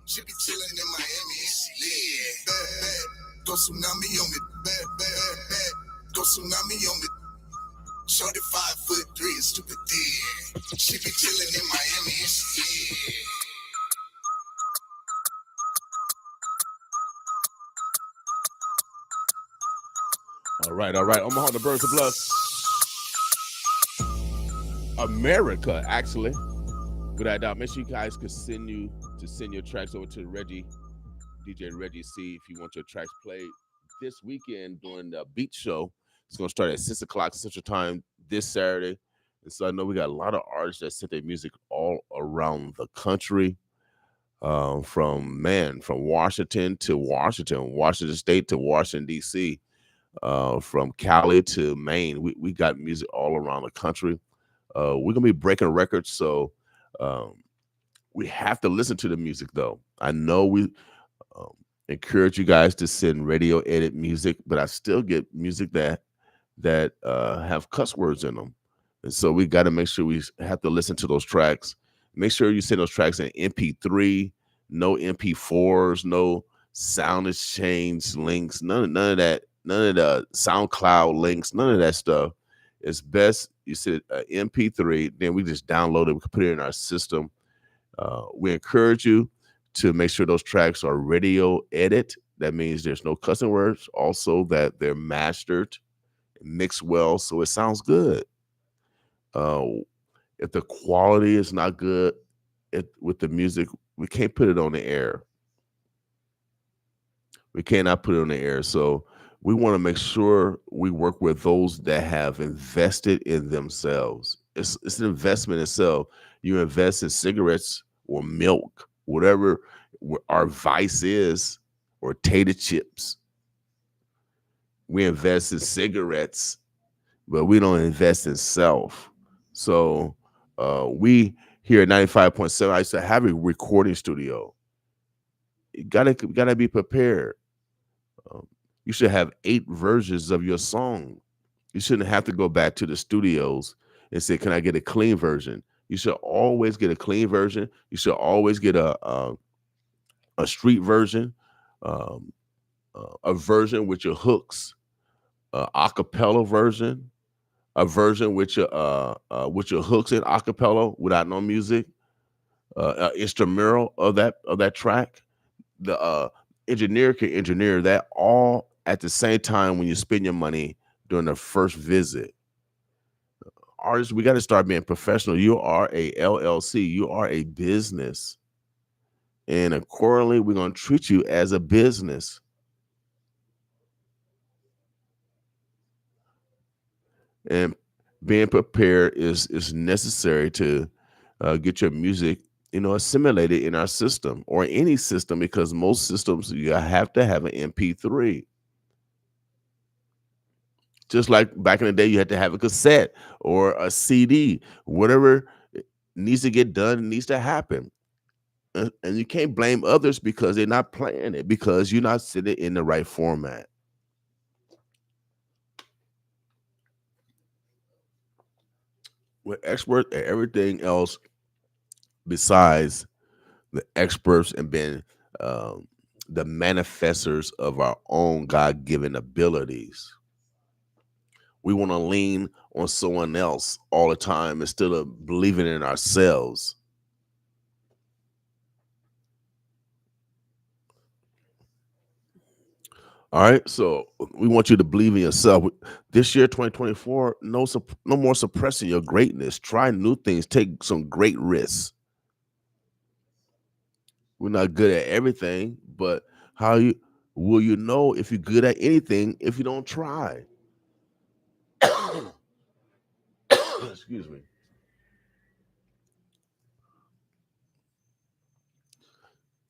She be chillin' in Miami and she live. Bad. Go tsunami on it. Bad. Go tsunami on it. Shorty 5'3" and stupid big. She be chillin' in Miami and she live. All right. Omaha, the Birds of Blood. America, actually. Without doubt, make sure you guys continue to send your tracks over to DJ Reggie C, if you want your tracks played this weekend during the Beat Show. It's going to start at 6 o'clock Central Time this Saturday. And so I know we got a lot of artists that sent their music all around the country, from Washington to Washington State to Washington, D.C., from Cali to Maine. We got music all around the country. We're going to be breaking records, so we have to listen to the music, though. I know we encourage you guys to send radio edit music, but I still get music that have cuss words in them. And so we got to make sure we have to listen to those tracks. Make sure you send those tracks in MP3, no MP4s, no sound exchange links, none of that, none of the SoundCloud links, none of that stuff. It's best you send MP3, then we just download it, we can put it in our system. We encourage you to make sure those tracks are radio edit. That means there's no cussing words. Also, that they're mastered, mixed well, so it sounds good. If the quality is not good with the music, we can't put it on the air. We cannot put it on the air. So we want to make sure we work with those that have invested in themselves. It's an investment itself. You invest in cigarettes or milk, whatever our vice is, or tater chips. We invest in cigarettes, but we don't invest in self. So we here at 95.7, I used to have a recording studio. You gotta be prepared. You should have 8 versions of your song. You shouldn't have to go back to the studios and say, "Can I get a clean version?" You should always get a clean version. You should always get a street version, a version with your hooks, a cappella version, a version with your hooks in a cappella without no music, instrumental of that track. The engineer can engineer that all at the same time when you spend your money during the first visit. Artists, we got to start being professional. You are a LLC. You are a business. And accordingly, we're going to treat you as a business. And being prepared is necessary to get your music, assimilated in our system or any system, because most systems, you have to have an MP3. Just like back in the day, you had to have a cassette or a CD. Whatever needs to get done needs to happen. And you can't blame others because they're not playing it, because you're not sitting in the right format. We're experts at everything else besides the experts and being the manifestors of our own God-given abilities. We want to lean on someone else all the time instead of believing in ourselves. All right, so we want you to believe in yourself. This year, 2024, no more suppressing your greatness. Try new things. Take some great risks. We're not good at everything, but will you know if you're good at anything if you don't try? Excuse me.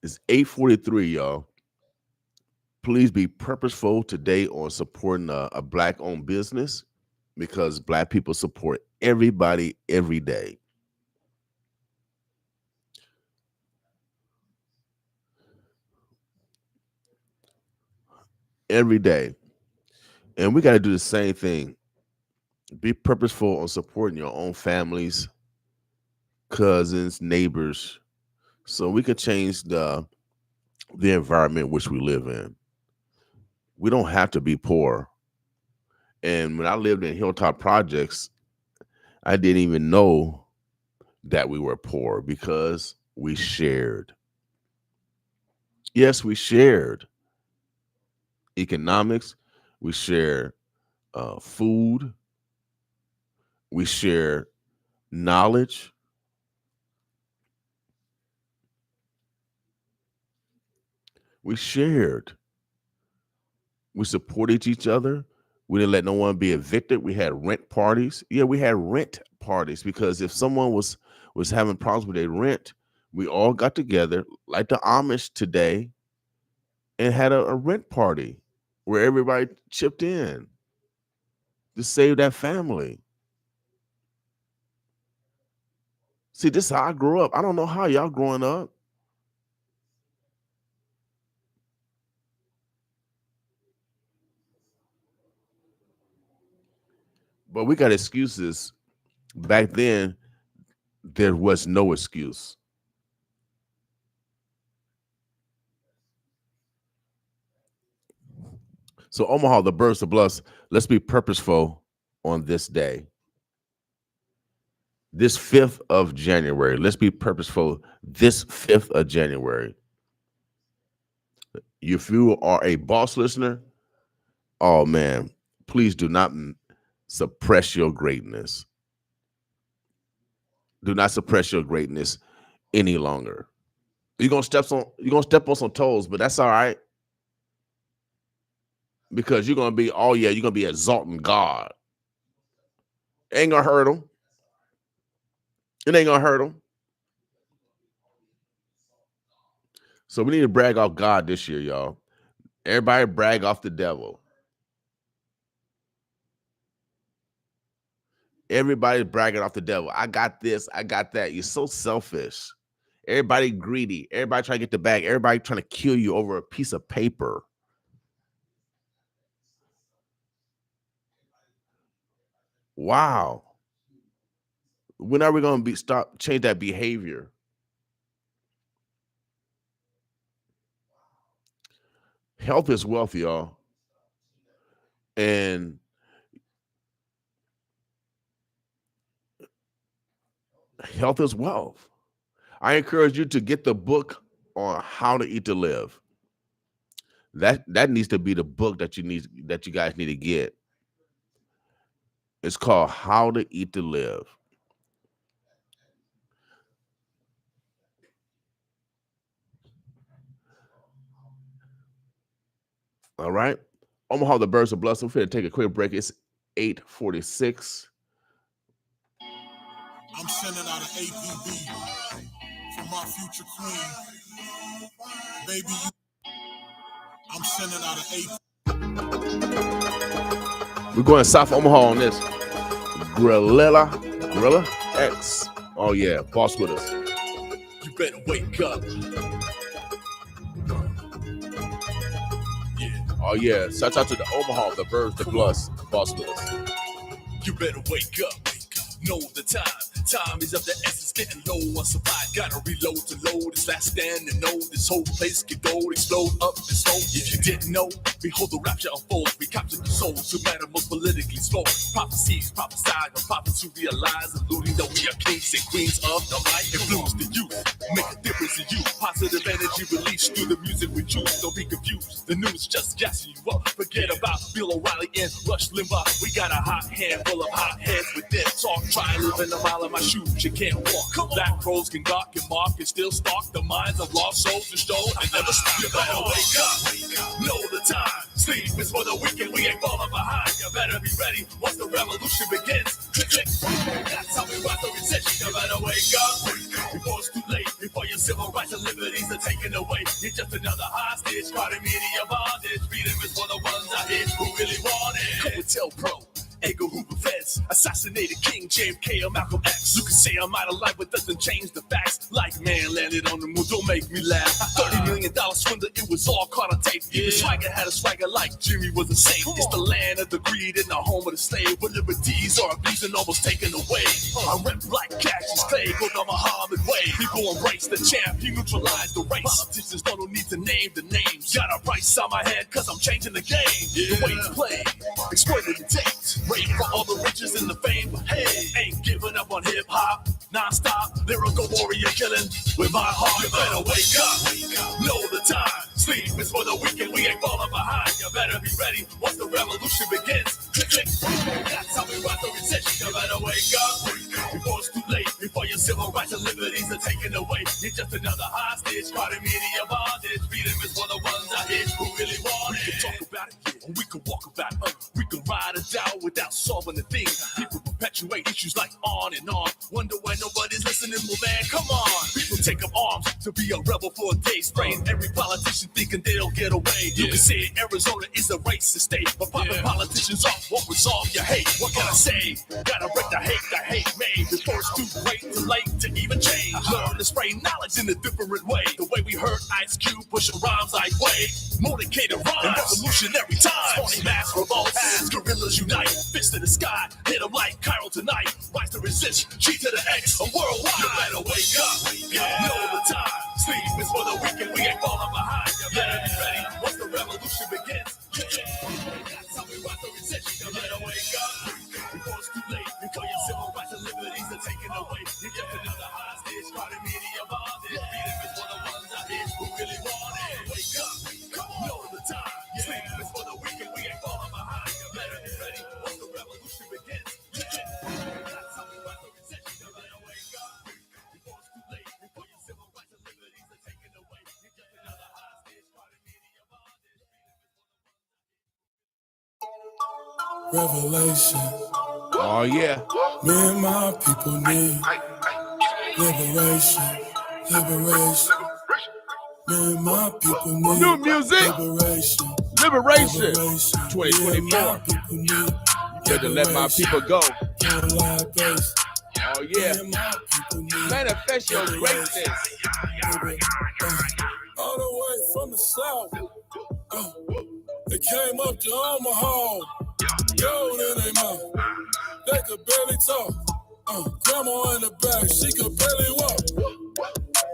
It's 8:43, y'all. Please be purposeful today on supporting a black-owned business because black people support everybody every day. Every day. And we got to do the same thing. Be purposeful on supporting your own families, cousins, neighbors, so we can change the environment which we live in. We don't have to be poor. And when I lived in Hilltop Projects, I didn't even know that we were poor because we shared. Yes, we shared economics. We share food. We share knowledge. We shared. We supported each other. We didn't let no one be evicted. We had rent parties. Yeah, we had rent parties because if someone was having problems with their rent, we all got together like the Amish today and had a rent party where everybody chipped in to save that family. See, this is how I grew up. I don't know how y'all growing up. But we got excuses. Back then, there was no excuse. So Omaha, the birds, the bluffs, let's be purposeful on this day. This 5th of January. Let's be purposeful this 5th of January. If you are a boss listener, oh man, please do not suppress your greatness. Do not suppress your greatness any longer. You're gonna step on some toes, but that's all right. Because you're gonna be, oh yeah, you're gonna be exalting God. Ain't gonna hurt them. It ain't gonna hurt them. So we need to brag off God this year, y'all. Everybody brag off the devil. Everybody's bragging off the devil. I got this, I got that. You're so selfish. Everybody greedy. Everybody trying to get the bag. Everybody trying to kill you over a piece of paper. Wow. When are we going to change that behavior? Health is wealth, y'all. And health is wealth. I encourage you to get the book on how to eat to live. That needs to be the book that you guys need to get. It's called How to Eat to Live. All right. Omaha, the birds are blessed. We're going to take a quick break. It's 8:46. I'm sending out an APB for my future queen. Baby, I'm sending out an APB. We're going South Omaha on this. Gorilla X. Oh yeah, boss with us. You better wake up. Oh yeah, shout out to the Omaha, the birds, the bless, boss with us. You better wake up. Know the time. Time is of the essence, getting low on supply. Gotta reload to load. It's last stand and know this whole place can go explode up and slow. If you didn't know, behold the rapture unfold. We capture the souls who matter most politically slow. Prophecies, prophesied by prophets who realize, alluding that we are kings and queens of the light. Influence the youth, make a difference in you. Positive energy released through the music we choose. Don't be confused. The news just gassing you up. Forget about Bill O'Reilly and Rush Limbaugh. We got a hot handful of hot heads with this talk. Try living a mile in my shoes. You can't walk. Black crows can gawk and mock and still stalk the minds of lost souls and stone and never stop. You better wake up. Know the time. Sleep is for the weekend. We ain't falling behind. You better be ready once the revolution begins. Click, click. That's how we rise the resistance. You better wake up before it's too late. Before your civil rights and liberties are taken taken away. You're just another hostage, caught in media bondage. Freedom is for the ones I hit who really want it. Coattail Pro. Edgar Hoover feds, assassinated King JFK or Malcolm X. You can say I'm out of life, but doesn't change the facts. Like man landed on the moon, don't make me laugh. $30 million swindler, it was all caught on tape. Even Swagger had a swagger like Jimmy was a saint. It's the land of the greed and the home of the slave, where liberties are abused and almost taken away. I rep like Cassius Clay, go down Muhammad way. People embrace the champ, he neutralized the race. Politicians don't need to name the names. Got a price on my head, cause I'm changing the game. The way it's played, exploited the tapes. Rape for all the riches and the fame, but hey, ain't giving up on hip-hop. Non-stop, lyrical warrior killing with my heart. You better wake up, know the time. Sleep is for the weak and we ain't falling behind. You better be ready once the revolution begins. Click, click, that's how we rise to resist. You better wake up before it's too late. Before your civil rights and liberties are taken away. You're just another hostage, caught in media bondage. Freedom is for the ones I hit who really want it. We can talk about it, yeah, we can walk about it. We can ride it down without solving a thing. People perpetuate issues like on and on. Wonder why nobody's listening, well man, come on. People take up arms to be a rebel for a day. Spraying every politician thinking they'll get away. You can say Arizona is a racist state, but popping politicians off won't resolve your hate. What can I say? Gotta break the hate made before it's too late to even change. Learn to spray knowledge in a different way. The way we heard Ice Cube pushing rhymes like way. Motivated rhymes, revolutionary times. Phony mass revolts, guerrillas unite. Fist to the sky, hit them like Cairo tonight. Rise to resist, G to the X, a worldwide. You better wake up, know the time. Sleep is for the weak and we ain't falling behind. You better be ready once the revolution begins. That's how we rise to resist. You better wake up before it's too late. Before your civil rights and liberties are taken away. You're just another hostage, caught in media bondage. Freedom is for the ones I hit who really want it. Wake up, know the time. Sleep is for the weak and we ain't falling behind. You better be ready once the revolution begins. That's how we rise to resist. You better wake up before it's too late. Before your civil rights and liberties are taken away. You're just another hostage, caught in media bondage. Revelation. Oh yeah. Me and my people need liberation. Liberation. Me and my people need New music. liberation. Liberation. 2024. Better let my people go. Base. Oh yeah. Manifest your greatness. All the way from the south. They came up to Omaha. Gold in their mouth. They could barely talk. Grandma in the back, she could barely walk.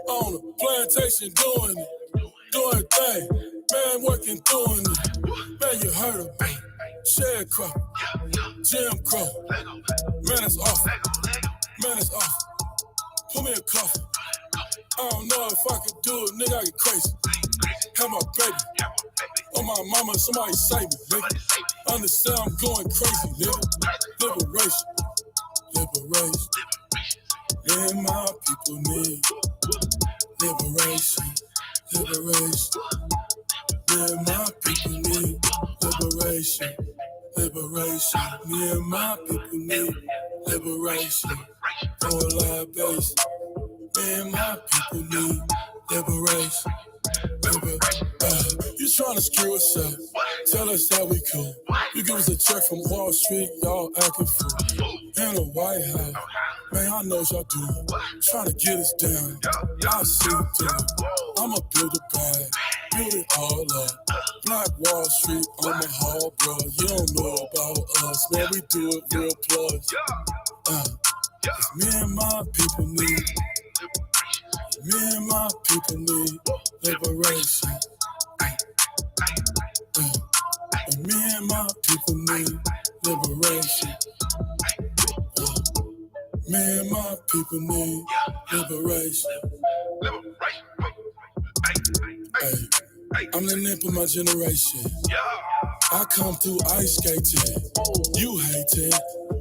On the plantation doing thing. Man working doing it. Man, you heard of me. Sharecropper. Jim Crow. Man, it's off. Man, it's off. Put me a coffin. I don't know if I could do it, nigga, I get crazy. Have my baby. On my mama, somebody save me, nigga. Understand I'm going crazy, nigga. Liberation. Liberation. Me and my people need liberation. Liberation. Me and my people need liberation. Liberation. Me and my people need liberation. On live base. Me and my people need liberation. You trying to screw us up? Tell us that we cool. You give us a check from Wall Street, y'all acting fool. In the White House, man, I know y'all do. Trying to get us down, I see you do. I'ma build a bag, build it all up. Black Wall Street on the hall, bro. You don't know about us, man. We do it real plus. Me and my people need. Me and my people need liberation. Me and my people need liberation. Me and my people need liberation. Hey, I'm the nip of my generation. I come through ice skating. You hating.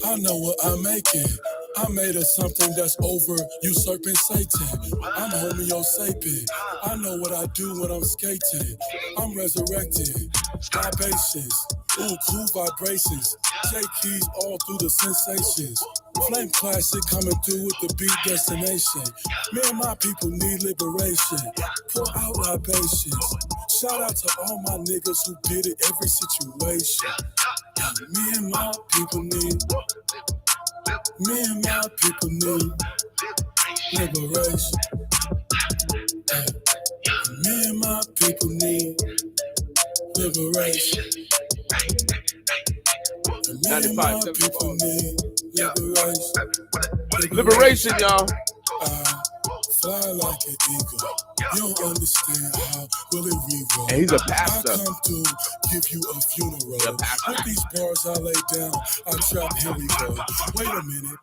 I know what I'm making. I made of something that's over usurping Satan. I'm Homo sapien. I know what I do when I'm skating. I'm resurrected. Libations. Ooh, cool vibrations. Take keys all through the sensations. Flame classic coming through with the beat destination. Me and my people need liberation. Pour out libations. Shout out to all my niggas who did it every situation. Me and my people need. Me and my people need liberation. Me and my people need liberation. Me and my people need liberation. Liberation, y'all. Fly like an eagle. You don't understand how will it reroll. And he's a pastor. I come to give you a funeral. With these bars I lay down, I trap, here we go. Wait a minute.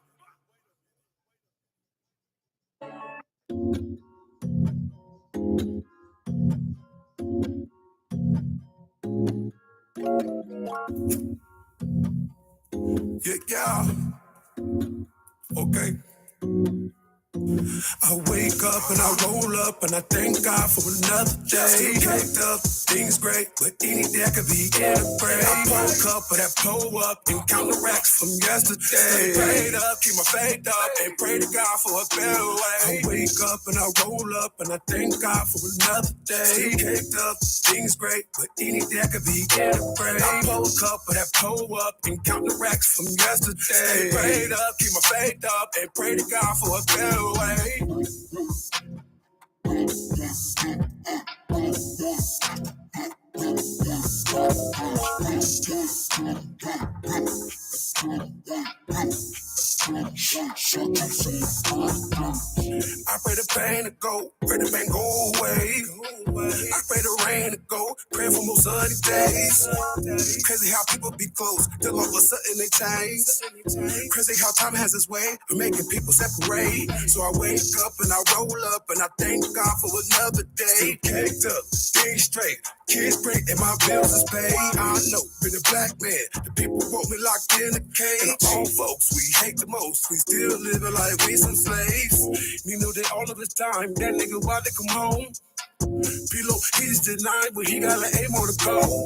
Yeah. Okay. I wake up and I roll up and I thank God for another day. Caked up, things great, but any day I could be in a break. I woke up with that pull up and count the racks from yesterday. Prayed up, keep my faith up, and pray to God for a better way. I wake up and I roll up and I thank God for another day. Caked up, things great, but any day I could be in a break. I woke up with that pull up and count the racks from yesterday. Prayed up, keep my faith up, and pray to God for a better way. I pray the pain to go, pray the pain go away. I pray the rain to go, pray for more sunny days. Crazy how people be close, till all of a sudden they change. Crazy how time has its way of making people separate. So I wake up and I roll up and I thank God for another day. Caked up, things straight, kids great and my bills is paid. I know, been a black man, the people want me locked in a cage. And all folks we hate the most, we still living like we some slaves. Me know that all of this time, that nigga why they come home. P-Lo, he just denied, but he got an aim on the goal.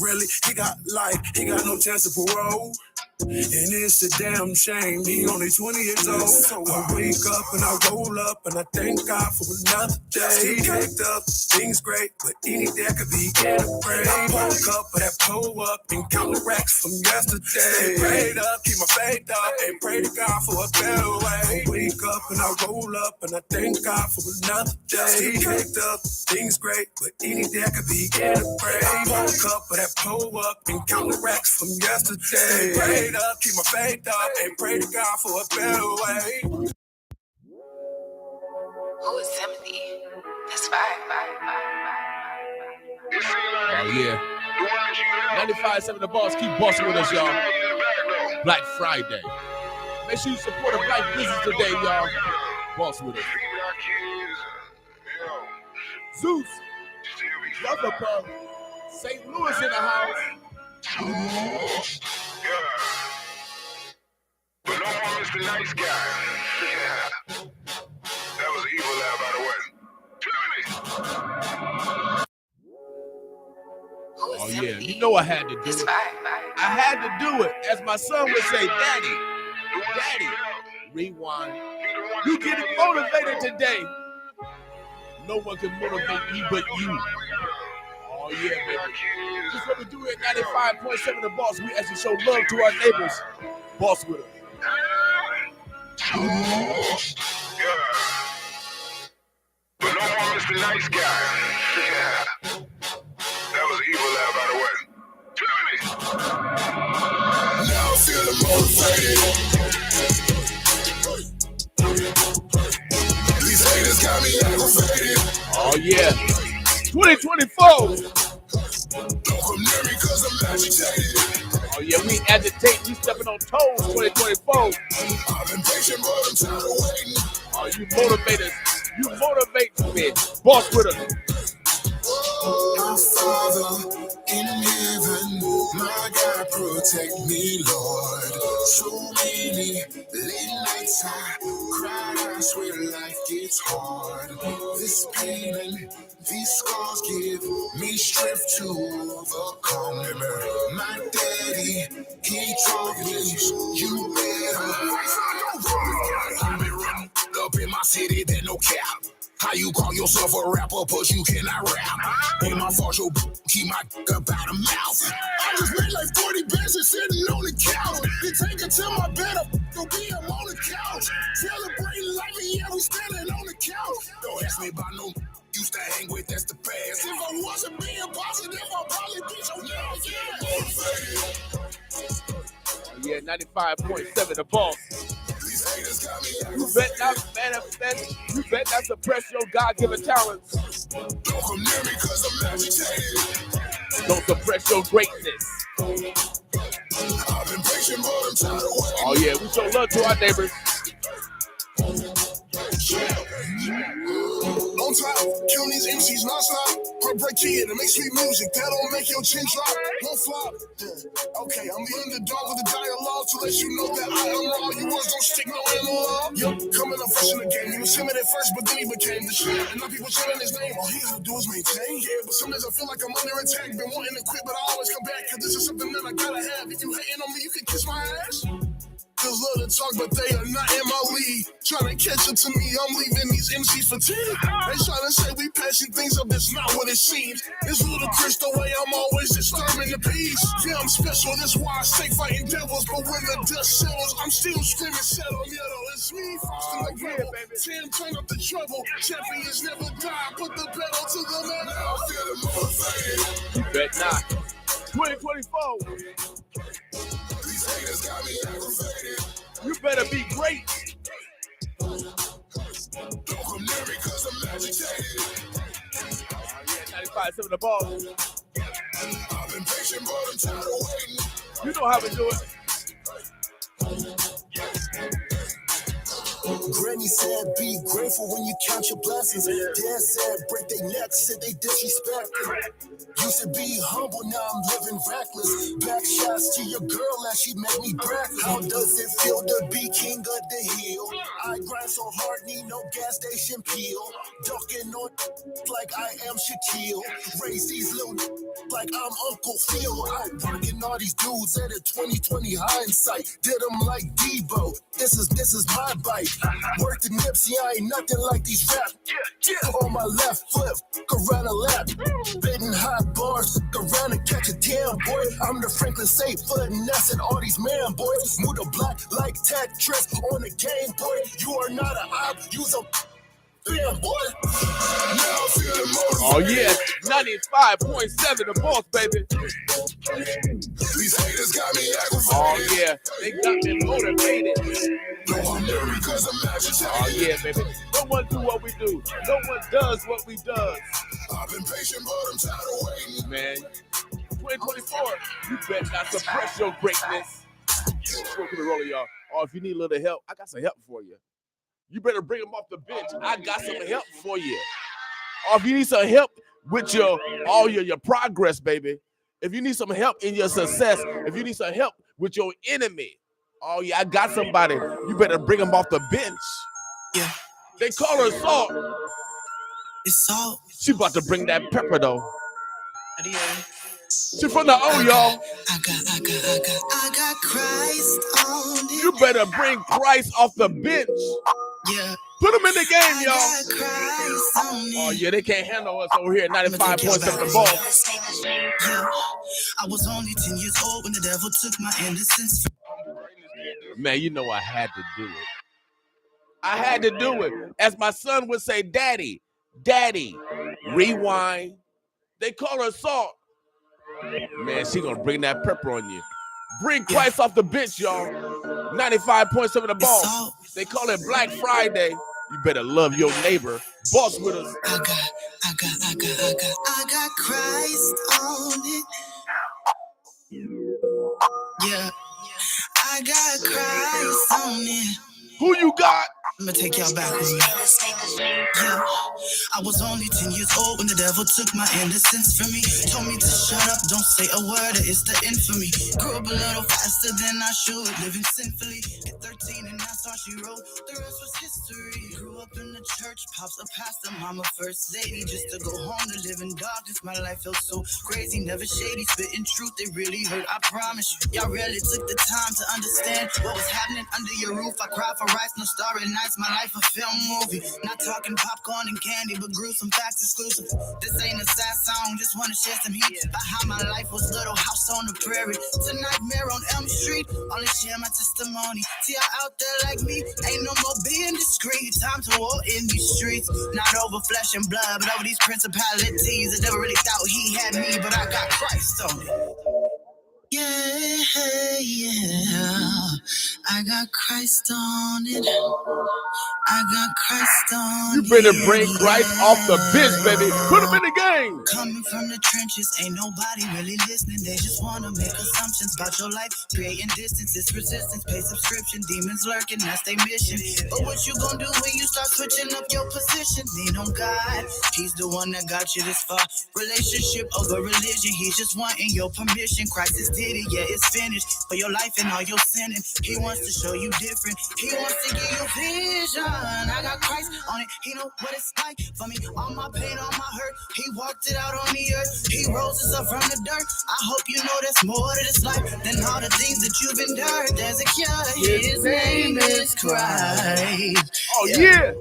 Really, he got life, he got no chance of parole. And it's a damn shame, he only 20 years old. So I wake up and I roll up and I thank God for another day. Caked up, things great, but any day I could be in a break. I woke up with that pull up and count the racks from yesterday. Prayed up, keep my faith up, and pray to God for a better way. I wake up and I roll up and I thank God for another day. Caked up, things great, but any day I could be in a break. I woke up with that pull up and count the racks from yesterday. Prayed up, keep my faith up, and pray to God for a better way. Who is Timothy? That's fine. Oh, yeah. 95.7 The Boss. Keep bossing with us, y'all. Black Friday. Make sure you support a black business today, y'all. Boss with us. Zeus. Rutherford. St. Louis in the house. But no more Mr. Nice Guy. Yeah. That was an evil laugh, by the way. Oh, yeah. You know I had to do it. I had to do it. As my son would say, Daddy, rewind. You getting motivated today. No one can motivate me but you. Oh, yeah, baby. This is what we do at 95.7 The Boss. We actually show love to our neighbors. Boss with us. But no more Mr. Nice Guy. Yeah. That was an evil laugh, by the way. Now I'm feeling motivated. These haters got me aggravated. Oh, yeah. 2024. Don't come near me because I'm agitated. Oh, yeah, we agitate. We stepping on toes 2024. I've been patient, but I'm tired of waiting. Oh, you motivate us. You motivate me. Boss with us. Our Father in heaven, my God, protect me, Lord. So many late nights I cried out I swear life gets hard. This pain and these scars give me strength to overcome. My daddy, he told me, you better. I've been running up in my city, there's no cap. How you call yourself a rapper, but you cannot rap? Ain't my fault, your keep my up out of mouth. I just made like 40 bands and sitting on the couch. They take it to my bed, go be I'm on the couch. Celebrating life, and yeah, we standing on the couch. Don't ask me about no used to hang with, that's the past. If I wasn't being positive, I'd probably be so Yeah, 95.7 the Boss. You bet not manifest. You bet not suppress your God-given talents. Don't come near me cause I'm agitated. Don't suppress your greatness. I've been patient, but I'm tired of waiting. Oh yeah, we show love to our neighbors. On top, killing these MCs non-stop. Heartbreak kid, it makes sweet music. That don't make your chin drop. Won't flop. Okay, I'm the underdog with the dialogue to let you know that I am wrong. Your words don't stick no analog. Yo, coming up fresh in the game. He was timid at first, but then he became the shit. And now people chanting his name. All he gotta do is maintain. Yeah, but sometimes I feel like I'm under attack. Been wanting to quit, but I always come back. Cause this is something that I gotta have. If you hating on me, you can kiss my ass. Girls love to talk, but they are not in my league. Trying to catch up to me, I'm leaving these MCs fatigued. They trying to say we passing things up, that's not what it seems. It's ludicrous the way I'm always disturbing the peace. Yeah, I'm special, that's why I stay fighting devils. But when the dust settles, I'm still screaming settle. Yellow, it's me, first in the rebel. Tim, turn up the trouble. Champions never die, put the pedal to the metal. Now I'm feeling motivated. You bet not. 2024. These haters got me aggravated. You better be great. Don't come near me cause I'm agitated. Yeah, 95.7 the Boss. I've been patient, but I'm tired of waiting. You know how we do it. Granny said, be grateful when you count your blessings. Dad said, break their necks, said they disrespect. Used to be humble, now I'm living reckless. Back shots to your girl as she made me breakfast. How does it feel to be king of the hill? I grind so hard, need no gas station peel. Ducking on like I am Shaquille. Raise these little like I'm Uncle Phil. I'm working all these dudes at a 20/20 hindsight. Did them like Debo. This is my bite. Work the Nipsey, I ain't nothing like these rap. On my left foot, around a lap. Spitting hot bars, around and catch a damn boy. I'm the Franklin safe foot, and that's in all these man boys. Move the black like Tetris on the Game Boy. You are not an op, use a damn boy. Now I'm feeling motivated. Oh yeah, 95.7 the Boss, baby. These haters got me aggravated. Oh yeah, they got me motivated. No, I'm nervous cause I'm agitated. Oh yeah, baby. No one do what we do. No one does what we does. I've been patient, but I'm tired of waiting. Man, 2024, you better not suppress your greatness. Keep it rolling, y'all. Or if you need a little help, I got some help for you. You better bring them off the bench. I got some help for you. Or if you need some help with your progress, baby. If you need some help in your success, if you need some help with your enemy, oh yeah, I got somebody. You better bring them off the bench. Yeah. They call her Salt. It's Salt. She about to bring that pepper though. Yeah. She from the O, y'all. I got Christ on it. You better bring Christ off the bench. Yeah. Put him in the game, y'all. I got Christ on it. Oh yeah, they can't handle us over here at 95.7 the Boss. Yeah. I was only 10 years old when the devil took my innocence. Man, you know I had to do it. I had to do it. As my son would say, Daddy, rewind. They call her Salt. Man, she gonna bring that pepper on you. Bring Christ off the bench, y'all. 95.7 the Boss. They call it Black Friday. You better love your neighbor. Boss with us. I got Christ on it. Yeah. I got Christ on it. Who you got? I'ma take y'all back with me. Yeah. I was only 10 years old when the devil took my innocence from me. Told me to shut up, don't say a word, or it's the infamy. Grew up a little faster than I should, living sinfully. At 13 and that's all she wrote, the rest was history. Grew up in the church, pops a pastor, mama first lady. Just to go home to live in darkness, my life felt so crazy. Never shady, spitting truth, it really hurt, I promise you. Y'all really took the time to understand what was happening under your roof. I cried for rights, no starry nights, my life a film movie. Not talking popcorn and candy, but gruesome facts exclusive. This ain't a sad song, just wanna share some heat about how my life was little house on the prairie to nightmare on Elm Street. Only share my testimony. See y'all out there like me, ain't no more being discreet. Time to war in these streets, not over flesh and blood, but over these principalities. I never really thought he had me, but I got Christ on it. Yeah, yeah, I got Christ on it. I got Christ on You better bring Christ off the bench, baby. Put him in the game. Coming from the trenches, ain't nobody really listening. They just wanna make assumptions about your life, creating distance. It's resistance, pay subscription, demons lurking, that's their mission. But what you gonna do when you start switching up your position? Lean on God, he's the one that got you this far. Relationship over religion, he's just wanting your permission. Christ did it, yeah, it's finished. For your life and all your sinning, he wants to show you different. He wants to give you vision. I got Christ on it, he know what it's like for me. All my pain, all my hurt, he walked it out on the earth. He rose us up from the dirt. I hope you know there's more to this life than all the things that you've endured. There's a cure, his name is Christ. Oh yeah.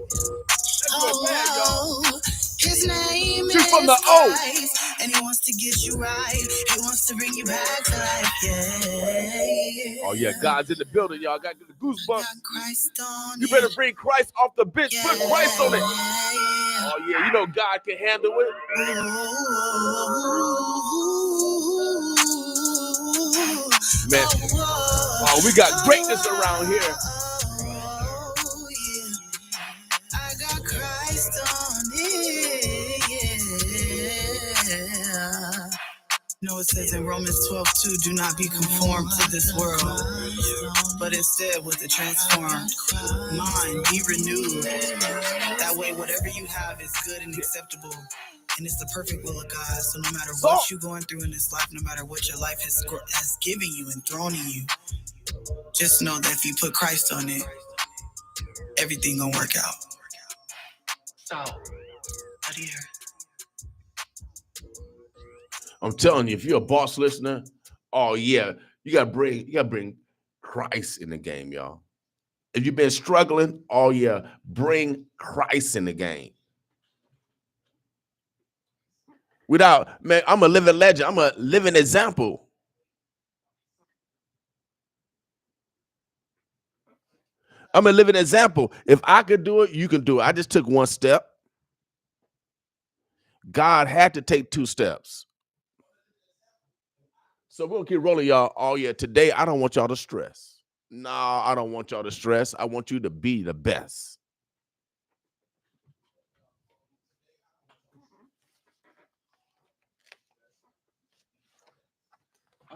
Oh, his name She's is from the O. Christ, and he wants to get you right. He wants to bring you back to life. Yeah. Oh yeah, God's in the building, y'all. Got the goosebumps. Got Christ on You better it. bring Christ off the bench. Yeah. Put Christ on it. Oh yeah, you know God can handle it. Man, oh, we got greatness around here. I got Christ on it. Yeah. No, it says in Romans 12:2, do not be conformed to this world, but instead with the transformed mind, be renewed. That way, whatever you have is good and acceptable. And it's the perfect will of God. So no matter what you're going through in this life, no matter what your life has given you and thrown in you, just know that if you put Christ on it, everything gonna work out. So, here. I'm telling you, if you're a boss listener, oh yeah, you gotta bring Christ in the game, y'all. If you've been struggling, oh yeah, bring Christ in the game. Without, man, I'm a living legend. I'm a living example. I'm a living example. If I could do it, you can do it. I just took one step. God had to take 2 steps. So we're gonna keep rolling, y'all. Oh yeah, today I don't want y'all to stress. No, I don't want y'all to stress. I want you to be the best. I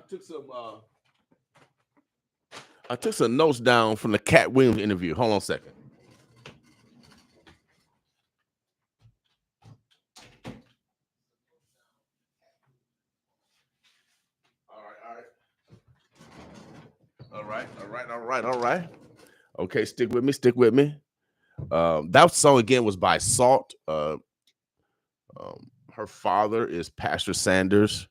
took some notes down from the Cat Williams interview. Hold on a second. All right. Okay, stick with me. That song again was by Salt. Her father is Pastor Sanders,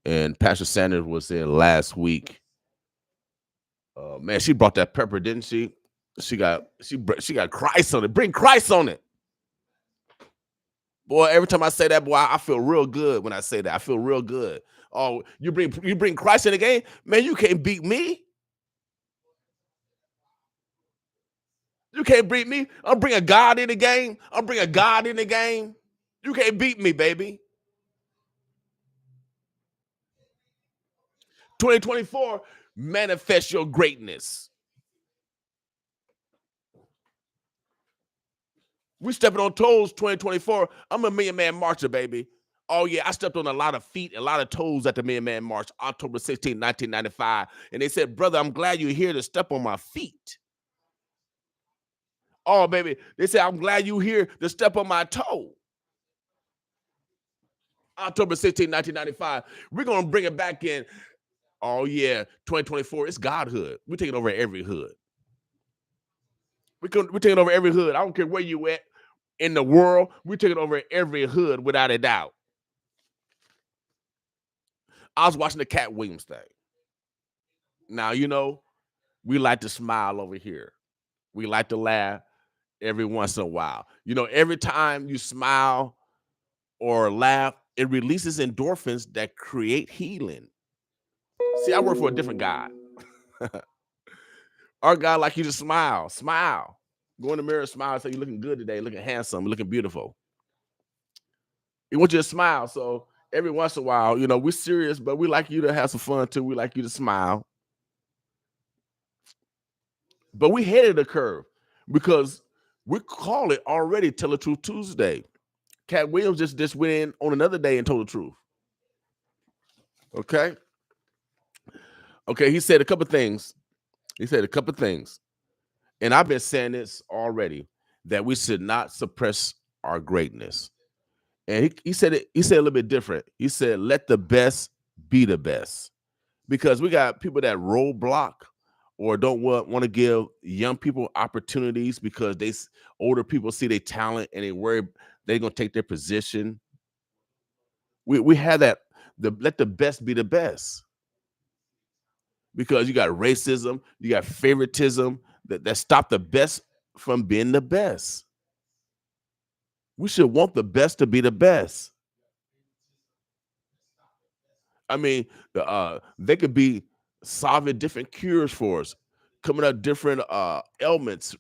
and Pastor Sanders was in last week. Man, she brought that pepper, didn't she? She got Christ on it. Bring Christ on it. Boy, every time I say that, boy, I feel real good when I say that. I feel real good. Oh, you bring Christ in the game? Man, you can't beat me. You can't beat me. I'm bringing God in the game. You can't beat me, baby. 2024, manifest your greatness. We stepping on toes 2024. I'm a Million Man Marcher, baby. Oh, yeah, I stepped on a lot of feet, a lot of toes at the Million Man March, October 16, 1995. And they said, brother, I'm glad you're here to step on my feet. Oh, baby, they say, I'm glad you here to step on my toe. October 16, 1995. We're going to bring it back in. Oh, yeah, 2024. It's Godhood. We're taking over every hood. We're taking over every hood. I don't care where you at in the world. We're taking over every hood without a doubt. I was watching the Cat Williams thing. Now, you know, we like to smile over here. We like to laugh every once in a while. You know, every time you smile or laugh, it releases endorphins that create healing. See, I work for a different God. Our God like you to smile. Smile. Go in the mirror, smile, say you're looking good today, looking handsome, looking beautiful. He wants you to smile. So every once in a while, you know, we're serious, but we like you to have some fun too. We like you to smile. But we headed the curve because we call it already Tell the Truth Tuesday. Cat Williams just went in on another day and told the truth. Okay. Okay, he said a couple things. And I've been saying this already, that we should not suppress our greatness. And he said it a little bit different. He said, let the best be the best. Because we got people that roadblock or don't want to give young people opportunities because older people see their talent and they worry they're going to take their position. We have that, let the best be the best. Because you got racism, you got favoritism that stop the best from being the best. We should want the best to be the best. I mean, they could be solving different cures for us, coming up different ailments,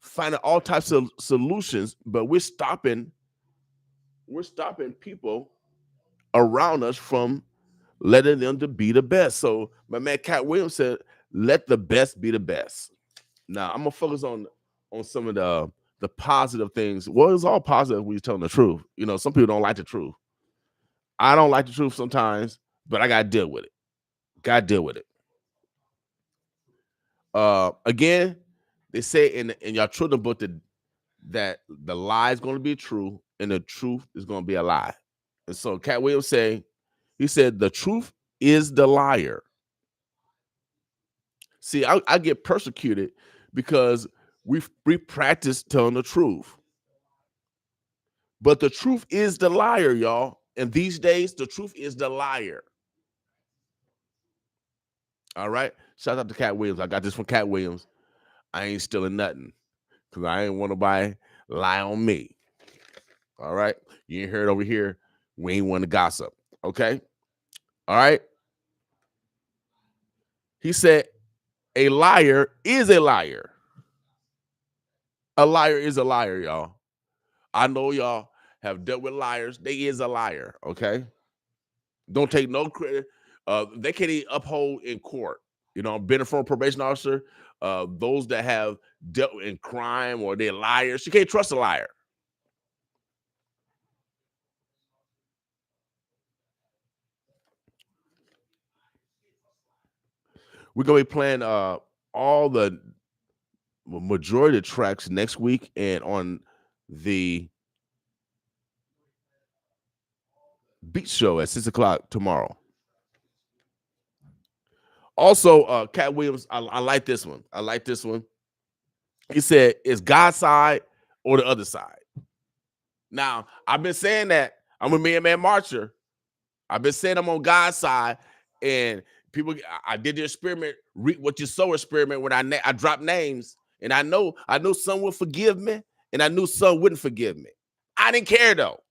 finding all types of solutions, but we're stopping people around us from letting them to be the best. So my man Cat Williams said, let the best be the best. Now I'm gonna focus on some of the positive things. Well, it's all positive when you're telling the truth. You know, some people don't like the truth. I don't like the truth sometimes, but I gotta deal with it. Gotta deal with it. Again, they say in your children book that the lie is going to be true and the truth is going to be a lie. And so Cat Williams he said the truth is the liar. See, I get persecuted because we practice telling the truth. But the truth is the liar, y'all. And these days, the truth is the liar. All right. Shout out to Cat Williams. I got this from Cat Williams. I ain't stealing nothing because I ain't want nobody lie on me. All right. You ain't heard over here. We ain't want to gossip. Okay. All right. He said, a liar is a liar. A liar is a liar, y'all. I know y'all have dealt with liars. They is a liar. Okay. Don't take no credit. They can't even uphold in court. You know, been a former probation officer. Those that have dealt in crime or they're liars. You can't trust a liar. We're gonna be playing all the majority of the tracks next week and on the Beat Show at 6:00 tomorrow. Also, Cat Williams, I like this one. I like this one. He said, "Is God's side or the other side?" Now, I've been saying that I'm a man marcher. I've been saying I'm on God's side, and people. I did the experiment, reap what you sow experiment when I dropped names, and I know some will forgive me, and I knew some wouldn't forgive me. I didn't care though.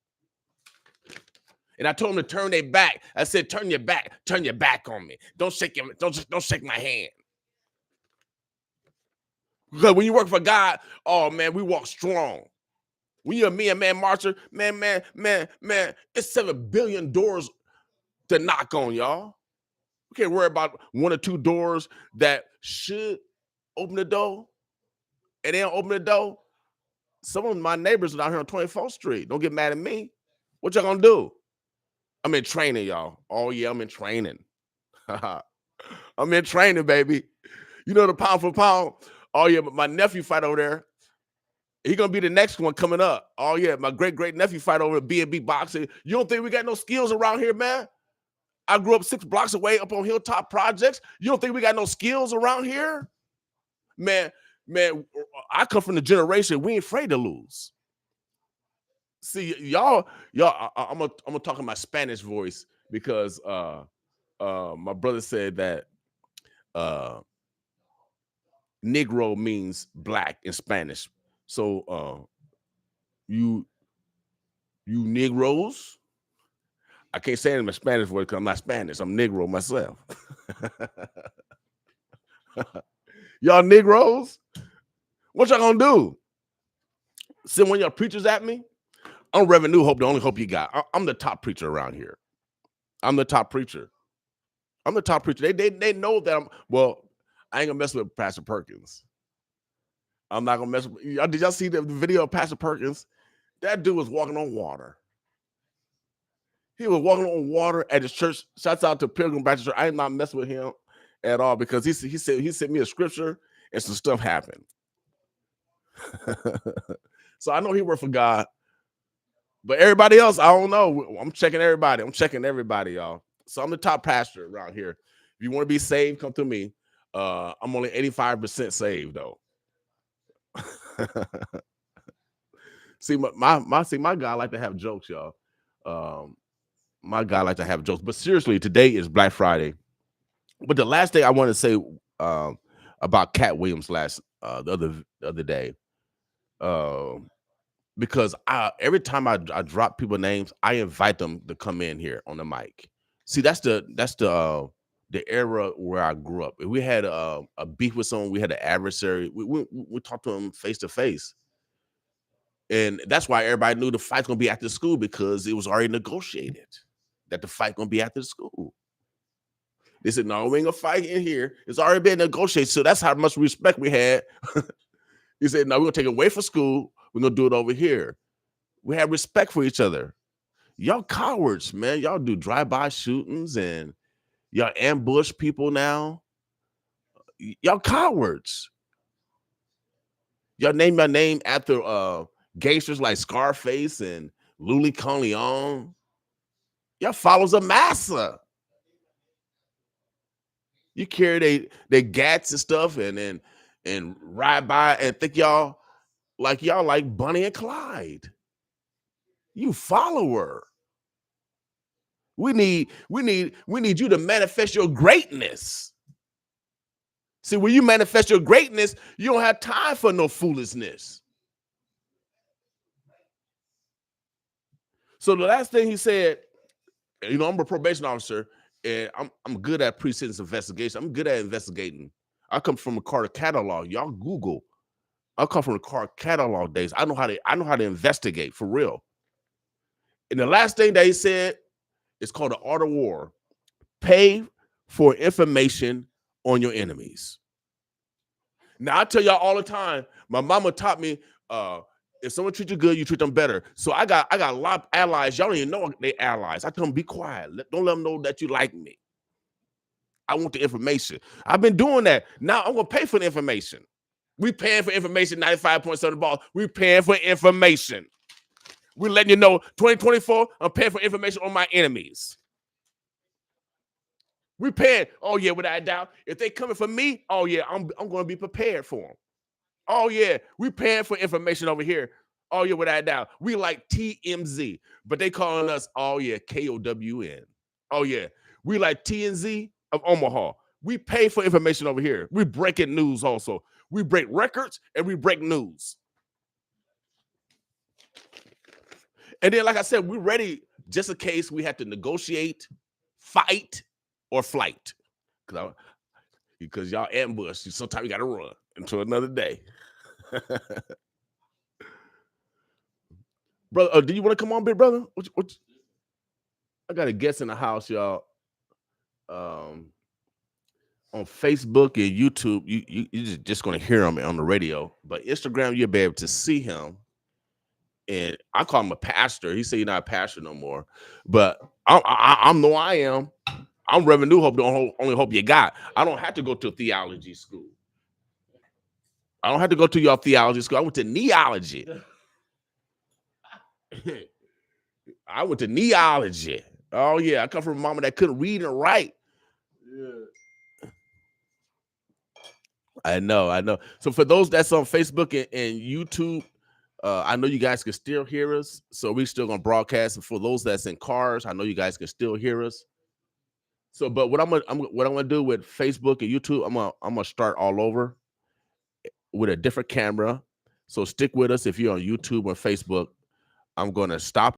And I told them to turn their back. I said, turn your back on me. Don't shake my hand. Because when you work for God, oh man, we walk strong. When you're a man marcher, man, it's 7 billion doors to knock on, y'all. We can't worry about 1 or 2 doors that should open the door, and they don't open the door. Some of my neighbors are out here on 24th Street. Don't get mad at me. What y'all gonna do? I'm in training, y'all. Oh, yeah, I'm in training. I'm in training, baby. You know the pound for pound Oh yeah, but my nephew fight over there. He gonna be the next one coming up. Oh yeah, my great nephew fight over B&B boxing. You don't think we got no skills around here, man? I grew up 6 blocks away up on Hilltop Projects. You don't think we got no skills around here? Man, I come from the generation we ain't afraid to lose. See, y'all, I'm gonna talk in my Spanish voice because my brother said that Negro means black in Spanish. So you Negroes, I can't say it in my Spanish voice because I'm not Spanish. I'm Negro myself. Y'all Negroes, what y'all gonna do? Send one of y'all preachers at me? I'm Reverend New Hope, the only hope you got. I'm the top preacher around here. I'm the top preacher. They know that I ain't gonna mess with Pastor Perkins. I'm not gonna mess with y'all. Did y'all see the video of Pastor Perkins? That dude was walking on water. He was walking on water at his church. Shouts out to Pilgrim Baptist Church. I ain't not messing with him at all because he sent me a scripture and some stuff happened. So I know he worked for God. But everybody else, I don't know. I'm checking everybody. Y'all. So I'm the top pastor around here. If you want to be saved, come to me. I'm only 85% saved though. See, my God like to have jokes, y'all. My God like to have jokes. But seriously, today is Black Friday. But the last thing I want to say about Cat Williams the other day, because every time I drop people names, I invite them to come in here on the mic. See, that's the era where I grew up. If we had a beef with someone, we had an adversary. We talked to them face to face, and that's why everybody knew the fight's gonna be after school because it was already negotiated that the fight gonna be after school. They said, "No, we ain't gonna fight in here. It's already been negotiated." So that's how much respect we had. He said, "No, we're gonna take it away from school. We're gonna do it over here." We have respect for each other. Y'all cowards, man. Y'all do drive-by shootings and y'all ambush people now. Y'all cowards. Y'all name your name after gangsters like Scarface and Louis Corleone. Y'all follows a massa. You carry they gats and stuff and ride by and think y'all like Bonnie and Clyde. You follower. We need you to manifest your greatness. See, when you manifest your greatness, you don't have time for no foolishness. So the last thing he said, I'm a probation officer, and I'm good at pre-sentence investigation. I'm good at investigating. I come from a Carter catalog. Y'all Google. I come from the Carter catalog days. I know how to investigate for real. And the last thing that he said is called the art of war. Pay for information on your enemies. Now I tell y'all all the time, my mama taught me if someone treats you good, you treat them better. So I got a lot of allies. Y'all don't even know they allies. I tell them, be quiet. Don't let them know that you like me. I want the information. I've been doing that. Now I'm gonna pay for the information. We paying for information, 95.7 the ball. We paying for information. We're letting you know 2024, I'm paying for information on my enemies. We paying, oh yeah, without a doubt. If they coming for me, oh yeah, I'm gonna be prepared for them. Oh yeah, we paying for information over here. Oh yeah, without a doubt. We like TMZ, but they calling us, oh yeah, KOWN. Oh yeah, we like TNZ of Omaha. We pay for information over here. We breaking news also. We break records and we break news. And then, like I said, we're ready just in case we have to negotiate, fight, or flight. Because y'all ambush. Sometimes you got to run until another day. Brother, do you want to come on, big brother? I got a guest in the house, y'all. On Facebook and YouTube, you're just going to hear him on the radio. But Instagram, you'll be able to see him. And I call him a pastor. He said he's not a pastor no more. But I am. I'm Reverend New Hope, the only hope you got. I don't have to go to a theology school. I don't have to go to your theology school. I went to neology. I went to neology. Oh yeah, I come from a mama that couldn't read and write. Yeah. I know. So for those that's on Facebook and YouTube, I know you guys can still hear us. So we're still gonna broadcast. And for those that's in cars, I know you guys can still hear us. So, but what I'm gonna do with Facebook and YouTube, I'm gonna start all over with a different camera. So stick with us if you're on YouTube or Facebook. I'm gonna stop